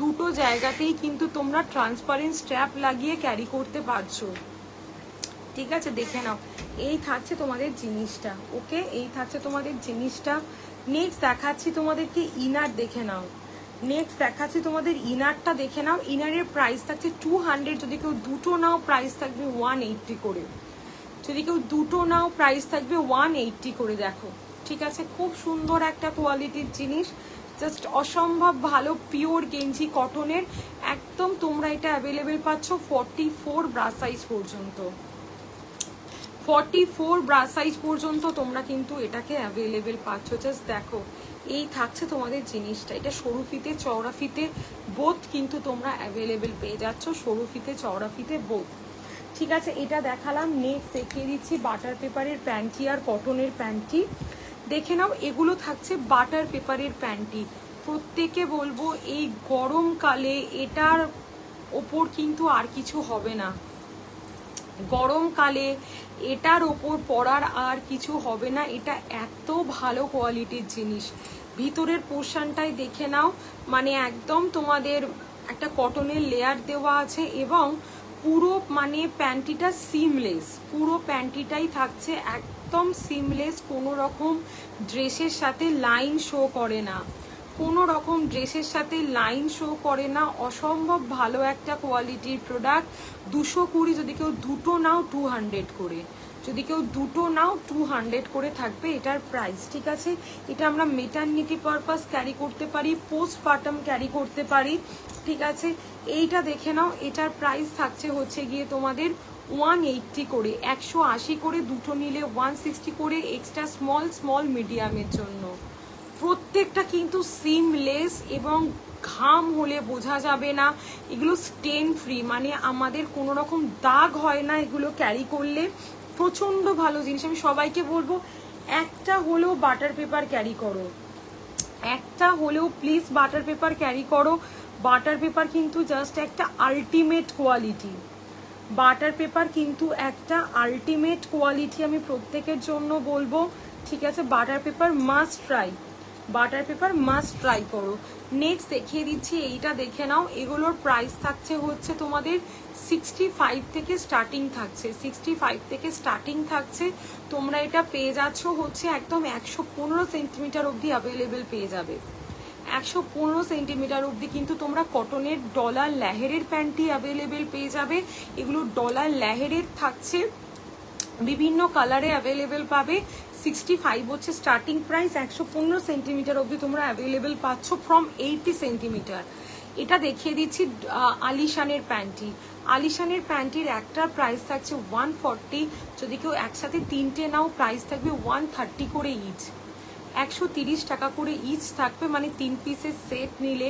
দুটো জায়গাতেই কিন্তু তোমরা ট্রান্সপারেন্ট স্ট্র্যাপ লাগিয়ে ক্যারি করতে পারছো, ঠিক আছে। দেখে নাও, এই থাকছে তোমাদের জিনিসটা। ওকে, এই থাকছে তোমাদের জিনিসটা। নেক্সট দেখাচ্ছি তোমাদেরকে ইনার, দেখে নাও। নেক্সট দেখাচ্ছি তোমাদের ইনারটা, দেখে নাও। ইনারের প্রাইস থাকছে 200, যদি কেউ দুটো নাও প্রাইস থাকবে 180 করে, যদি কেউ দুটো নাও প্রাইস থাকবে 180 করে। দেখো, ঠিক আছে, খুব সুন্দর একটা কোয়ালিটির জিনিস, জাস্ট অসম্ভব ভালো, পিওর গেঞ্জি কটনের একদম। তোমরা এটা অ্যাভেলেবেল পাচ্ছ 44 ব্রা সাইজ পর্যন্ত, 44 ব্রা সাইজ পর্যন্ত তোমরা কিন্তু এটাকে অ্যাভেলেবেল পাচ্ছ। জাস্ট দেখো, এই থাকছে তোমাদের জিনিসটা। এটা সরু ফিতে চওড়া ফিতে বোথ কিন্তু তোমরা অ্যাভেলেবেল পেয়ে যাচ্ছ, সরু ফিতে চওড়া ফিতে বোথ, ঠিক আছে। এটা দেখালাম। নেক্সট দেখিয়ে দিচ্ছি বাটার পেপারের প্যান্টি আর কটনের প্যান্টি। দেখে নাও, এগুলো থাকছে বাটার পেপারের প্যান্টি। প্রত্যেকে বলবো এই গরমকালে এটার ওপর কিন্তু আর কিছু হবে না, গরমকালে এটার ওপর পরার আর কিছু হবে না। এটা এত ভালো কোয়ালিটির জিনিস। ভিতরের পোর্শনটাই দেখে নাও, মানে একদম তোমাদের একটা কটনের লেয়ার দেওয়া আছে এবং পুরো মানে প্যান্টিটা সিমলেস, পুরো প্যান্টিটাই থাকছে একদম সিমলেস, কোনো রকম ড্রেসের সাথে লাইন শো করে না, কোনো রকম ড্রেসের সাথে লাইন শো করে না। অসম্ভব ভালো একটা কোয়ালিটির প্রোডাক্ট। 220, যদি কেউ দুটো নাও 200 করে, যদি কেউ দুটো নাও 200 করে থাকবে এটার প্রাইস, ঠিক আছে। এটা আমরা মেটারনিটি পারপাস ক্যারি করতে পারি, পোস্টপার্টাম ক্যারি করতে পারি, ঠিক আছে। এইটা দেখে নাও, এটার প্রাইস থাকছে হচ্ছে গিয়ে তোমাদের 180 করে, 180 করে, দুটো নিলে 160 করে, এক্সট্রা স্মল স্মল মিডিয়ামের জন্য প্রত্যেকটা কিন্তু সিমলেস এবং ঘাম হলে বোঝা যাবে না, এগুলো স্টেন ফ্রি, মানে আমাদের কোনো রকম দাগ হয় না এগুলো ক্যারি করলে। প্রচন্ড ভালো জিনিস, আমি সবাইকে বলবো একটা হলেও বাটার পেপার ক্যারি করো, একটা হলেও প্লিজ বাটার পেপার ক্যারি করো। বাটার পেপার কিন্তু জাস্ট একটা আলটিমেট কোয়ালিটি, বাটার পেপার কিন্তু একটা আলটিমেট কোয়ালিটি, আমি প্রত্যেকের জন্য বলবো, ঠিক আছে? Butter paper must try, butter paper must try করো। নেক্সট দেখিয়ে দিচ্ছি, এইটা দেখে নাও। এগুলোর প্রাইস থাকছে হচ্ছে তোমাদের 65 থেকে স্টার্টিং থাকছে, 65 থেকে স্টার্টিং থাকছে। তোমরা এটা পেয়ে যাচ্ছ হচ্ছে একদম 115 সেন্টিমিটার অবধি অ্যাভেলেবেল পেয়ে যাবে, 115 সেন্টিমিটার অবধি কিন্তু তোমরা কটনের ডলার লেহেরের প্যান্টটি অ্যাভেলেবেল পেয়ে যাবে। এগুলো ডলার লেহেরের থাকছে, বিভিন্ন কালারে অ্যাভেলেবেল পাবে। 65 হচ্ছে স্টার্টিং প্রাইস, 115 সেন্টিমিটার অবধি তোমরা অ্যাভেলেবেল পাচ্ছ ফ্রম 80 সেন্টিমিটার। এটা দেখিয়ে দিচ্ছি আলিশানের প্যান্টি। আলিশানের প্যান্টির একটা প্রাইস থাকছে 140, যদি কেউ একসাথে তিনটে নাও প্রাইস থাকবে 130 করে ইচ, 130 টাকা করে ইচ থাকবে, মানে 3 পিসের সেট নিলে।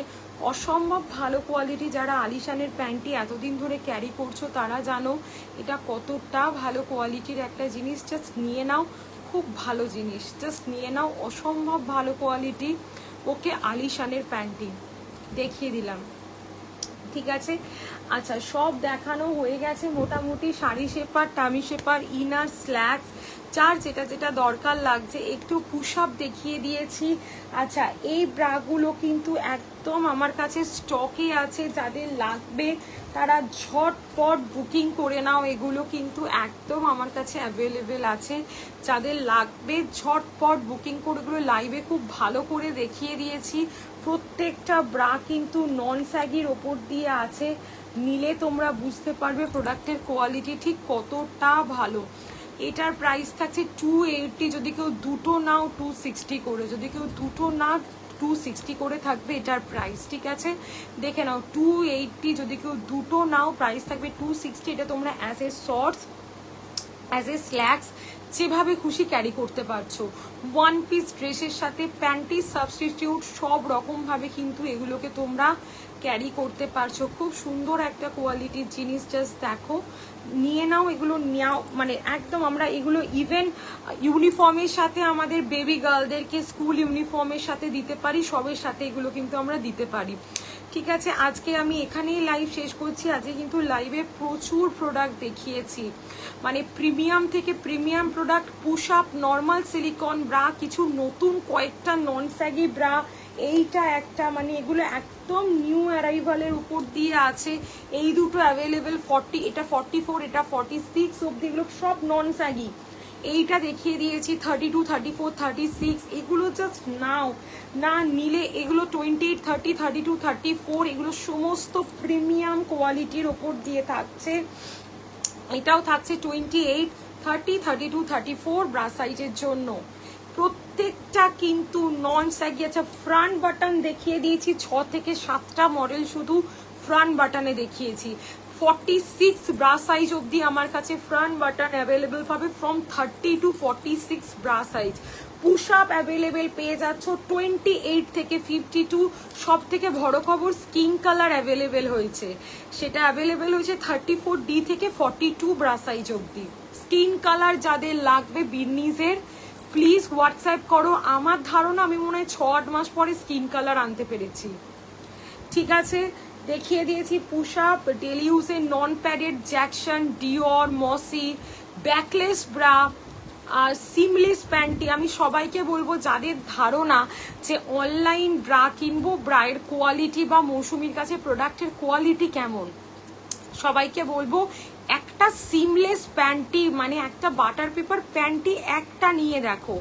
অসম্ভব ভালো কোয়ালিটি, যারা আলিশানের প্যান্টি এতদিন ধরে ক্যারি করছো তারা জানো এটা কতটা ভালো কোয়ালিটির একটা জিনিস। জাস্ট নিয়ে নাও, খুব ভালো জিনিস, জাস্ট নিয়ে নাও, অসম্ভব ভালো কোয়ালিটি। ওকে, আলিশানের প্যান্টি দেখিয়ে দিলাম, ঠিক আছে? আচ্ছা, সব দেখানো হয়ে গেছে মোটামুটি। Sari shaper, tummy shaper, inner, slacks, যার যেটা যেটা দরকার লাগছে। একটু পুশ আপ দেখিয়ে দিয়েছি। আচ্ছা, এই ব্রাগুলো কিন্তু একদম আমার কাছে স্টকে আছে, যাদের লাগবে তারা ঝটপট বুকিং করে নাও। এগুলো কিন্তু একদম আমার কাছে অ্যাভেলেবেল আছে, যাদের লাগবে ঝটপট বুকিং করে। এগুলো লাইভে খুব ভালো করে দেখিয়ে দিয়েছি। প্রত্যেকটা ব্রা কিন্তু নন স্যাগির ওপর দিয়ে আছে, নিলে তোমরা বুঝতে পারবে প্রোডাক্টের কোয়ালিটি ঠিক কতটা ভালো। এটার প্রাইস থাকছে 280, যদি কেউ দুটো নাও 260 করে, যদি কেউ দুটো না 260 করে থাকবে এটার প্রাইস, ঠিক আছে? দেখে নাও 280, যদি কেউ দুটো নাও প্রাইস থাকবে 260। এটা তোমরা as a shorts, as a slacks, যেভাবে খুশি ক্যারি করতে পারছো। ওয়ান পিস ড্রেসের সাথে প্যান্টি সাবস্টিটিউট সব রকমভাবে কিন্তু এগুলোকে তোমরা ক্যারি করতে পারছো। খুব সুন্দর একটা কোয়ালিটির জিনিস, জাস্ট দেখো, নিয়ে নাও। এগুলো নেওয়া মানে একদম আমরা এগুলো ইভেন ইউনিফর্মের সাথে, আমাদের বেবি গার্লদেরকে স্কুল ইউনিফর্মের সাথে দিতে পারি, সবের সাথে এগুলো কিন্তু আমরা দিতে পারি, ঠিক আছে? আজকে আমি এখানেই লাইভ শেষ করছি। আজকে কিন্তু লাইভে প্রচুর প্রোডাক্ট দেখিয়েছি, মানে প্রিমিয়াম থেকে premium product, push up, normal silicone bra, কিছু নতুন কয়েকটা নন স্যাগি ব্রা, এইটা একটা, মানে এগুলো একদম নিউ অ্যারাইভালের উপর দিয়ে আছে। এই দুটো অ্যাভেলেবেল 40, এটা 44, এটা 46 অবধি, এগুলো সব নন স্যাগি। এইটা দেখিয়ে দিয়েছি 32, 34, 36, এগুলো জাস্ট নাও, না নিলে এগুলো 28, 30, 32, 34, এগুলো সমস্ত প্রিমিয়াম কোয়ালিটির ওপর দিয়ে থাকছে। এটাও থাকছে 28, 30, 32, 34 ব্রা সাইজের জন্য। প্রত্যেকটা কিন্তু নন স্যাগি। আচ্ছা, ফ্রন্ট বাটন দেখিয়ে দিয়েছি, 6 থেকে 7টা মডেল শুধু ফ্রন্ট বাটনে দেখিয়েছি। 46 ব্রা সাইজ অবধি আমার কাছে ফ্রন্ট বাটন অ্যাভেলেবেল পাবে, from 30 to 46 bra size. Push up available পেয়ে যাচ্ছ 28 থেকে 52। সব থেকে বড় খবর, স্কিন কালার অ্যাভেলেবেল হয়েছে, সেটা অ্যাভেলেবেল হয়েছে 34D থেকে 42 ব্রা সাইজ অবধি। স্কিন কালার যাদের লাগবে বির্নিজের, প্লিজ হোয়াটসঅ্যাপ করো। আমার ধারণা আমি মনে হয় 6-8 মাস পরে স্কিন কালার আনতে পেরেছি, ঠিক আছে? দেখিয়ে দিয়েছি পুশ আপ, ডেলি ইউজের নন প্যাডেড জ্যাকসন, ডিওর, মসি, ব্যাকলেস ব্রা আর সিমলেস প্যান্টি। আমি সবাইকে বলবো যাদের ধারণা যে অনলাইন ব্রা কিনবো, ব্রায়ের কোয়ালিটি বা মৌসুমীর কাছে প্রোডাক্টের কোয়ালিটি কেমন, সবাইকে বলবো একটা সিমলেস প্যান্টি, মানে একটা বাটার পেপার প্যান্টি একটা নিয়ে দেখো,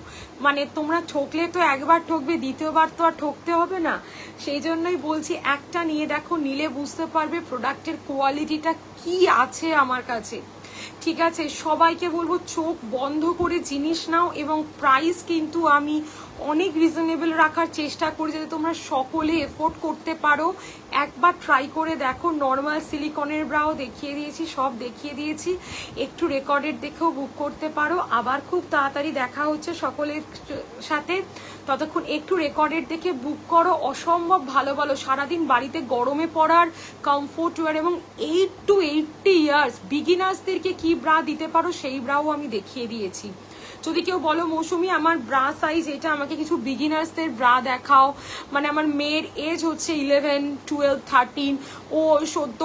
মানে তোমরা ঠকলে তো একবার ঠকবে, দ্বিতীয়বার তো আর ঠকতে হবে না। সেই জন্যই বলছি একটা নিয়ে দেখো, নিলে বুঝতে পারবে প্রোডাক্টের কোয়ালিটিটা কি আছে আমার কাছে। ঠিক আছে, সবাইকে বলবো চোখ বন্ধ করে জিনিস নাও, এবং প্রাইস কিন্তু আমি অনেক রিজনেবল রাখার চেষ্টা করি যাতে তোমরা সকলে এফোর্ড করতে পারো। একবার ট্রাই করে দেখো। নর্মাল সিলিকনের ব্রাও দেখিয়ে দিয়েছি, সব দেখিয়ে দিয়েছি, একটু রেকর্ডেড দেখেও বুক করতে পারো। আবার খুব তাড়াতাড়ি দেখা হচ্ছে সকলের সাথে, ততক্ষণ একটু রেকর্ডেড দেখে বুক করো। অসম্ভব ভালো ভালো সারাদিন বাড়িতে গরমে পড়ার কমফোর্ট ওয়্যার, এবং 8 to 80 ইয়ার্স বিগিনার্সদেরকে কি ব্রা দিতে পারো সেই ব্রাও আমি দেখিয়ে দিয়েছি। যদি কেউ বলো মৌসুমি আমার ব্রা সাইজ এটা, আমাকে কিছু বিগিনার্সদের ব্রা দেখাও, মানে আমার মেয়ের এজ হচ্ছে 11, 12, 13, ও সদ্য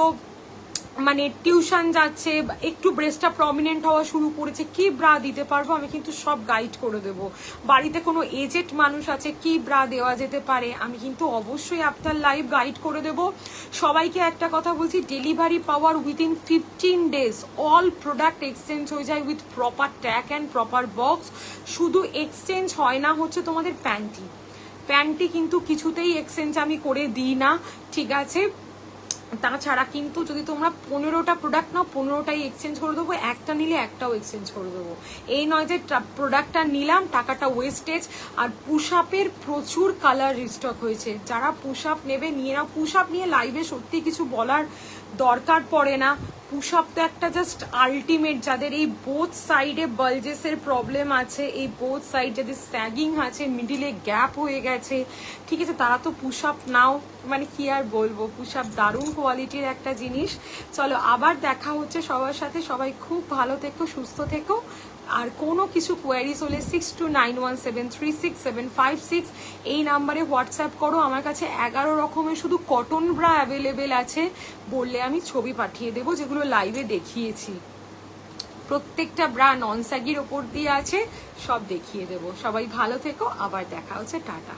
মানে টিউশন যাচ্ছে, একটু ব্রেস্টটা প্রমিনেন্ট হওয়া শুরু করেছে, কি ব্রা দিতে পারবো আমি কিন্তু সব গাইড করে দেবো। বাড়িতে কোনো এজেড মানুষ আছে কি ব্রা দেওয়া যেতে পারে আমি কিন্তু অবশ্যই আফটার লাইভ গাইড করে দেবো। সবাইকে একটা কথা বলছি, ডেলিভারি পাওয়ার within 15 days all product exchange হয়ে যায় with proper tag and proper box. শুধু এক্সচেঞ্জ হয় না হচ্ছে তোমাদের প্যান্টি কিন্তু কিছুতেই এক্সচেঞ্জ আমি করে দিই না, ঠিক আছে। তাছাড়া কিন্তু যদি তোমরা 15টা প্রোডাক্ট নাও 15টাই এক্সচেঞ্জ করে দেবো, একটা নিলে একটাও এক্সচেঞ্জ করে দেবো। এই নয় যে প্রোডাক্টটা নিলাম টাকাটা ওয়েস্টেজ। আর পুশ আপের প্রচুর কালার রিস্টক হয়েছে, যারা পুশ আপ নেবে নিয়ে নাও। পুশ আপ নিয়ে লাইভে সত্যি কিছু বলার দরকার পড়ে না। পুশ আপ তো একটা জাস্ট আলটিমেট, যাদের এই বোথ সাইডে বালজেসের প্রবলেম আছে, এই বোথ সাইড যাদের স্যাগিং আছে, মিডিলে গ্যাপ হয়ে গেছে, ঠিক আছে, তারা তো পুশ আপ নাও। মানে কি আর বলবো, পুশ আপ দারুণ কোয়ালিটির একটা জিনিস। চলো আবার দেখা হচ্ছে সবার সাথে, সবাই খুব ভালো থেকো, সুস্থ থেকো। আর কোনো কিছু কোয়ারিজ হলে 6291736756 এই নাম্বারে হোয়াটসঅ্যাপ করো। আমার কাছে 11 রকমের শুধু কটন ব্রা অ্যাভেলেবেল আছে, বললে আমি ছবি পাঠিয়ে দেবো, যেগুলো লাইভে দেখিয়েছি। প্রত্যেকটা ব্রা নন স্যাগির ওপর দিয়ে আছে, সব দেখিয়ে দেবো। সবাই ভালো থেকো, আবার দেখা হচ্ছে, টাটা।